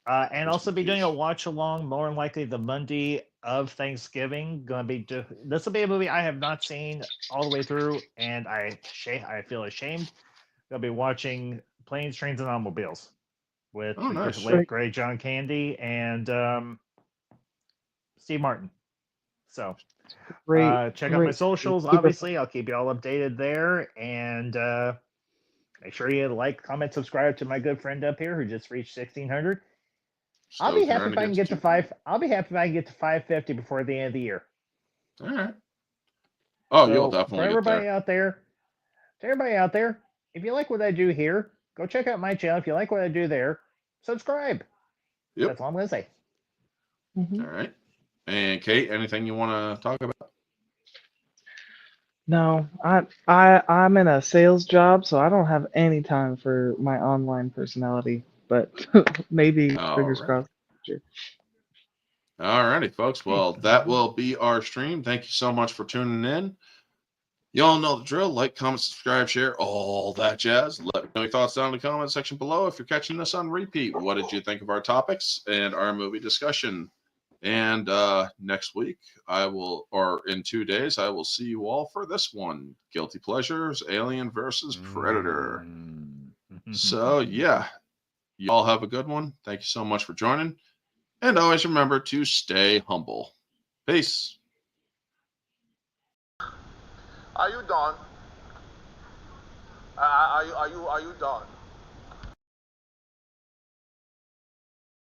Speaker 4: and also be doing a watch along, more than likely the Monday of Thanksgiving. Going to be this will be a movie I have not seen all the way through, and I feel ashamed. Going to be watching Planes, Trains, and Automobiles with
Speaker 1: nice.
Speaker 4: late great John Candy and Steve Martin. So.
Speaker 3: Great.
Speaker 4: Check out my socials. Obviously, I'll keep you all updated there, and make sure you like, comment, subscribe to my good friend up here who just reached 1,600. I'll be happy if I can get to 5. I'll be happy if I can get to 550 before the end of the year.
Speaker 1: All right. Oh,
Speaker 4: so
Speaker 1: you'll definitely
Speaker 4: for everybody
Speaker 1: get there.
Speaker 4: out there, if you like what I do here, go check out my channel. If you like what I do there, subscribe.
Speaker 1: Yep.
Speaker 4: That's all I'm gonna say.
Speaker 3: Mm-hmm.
Speaker 1: All right. And Kate, anything you want to talk about?
Speaker 3: No, I'm in a sales job, so I don't have any time for my online personality. But maybe fingers crossed.
Speaker 1: All righty, folks. Well, that will be our stream. Thank you so much for tuning in. Y'all know the drill. Like, comment, subscribe, share, all that jazz. Let me know your thoughts down in the comment section below. If you're catching this on repeat, what did you think of our topics and our movie discussion? And next week, or in 2 days, I will see you all for this one. Guilty Pleasures, Alien versus Predator. So, yeah, you all have a good one. Thank you so much for joining. And always remember to stay humble. Peace.
Speaker 6: Are you done? Are you done?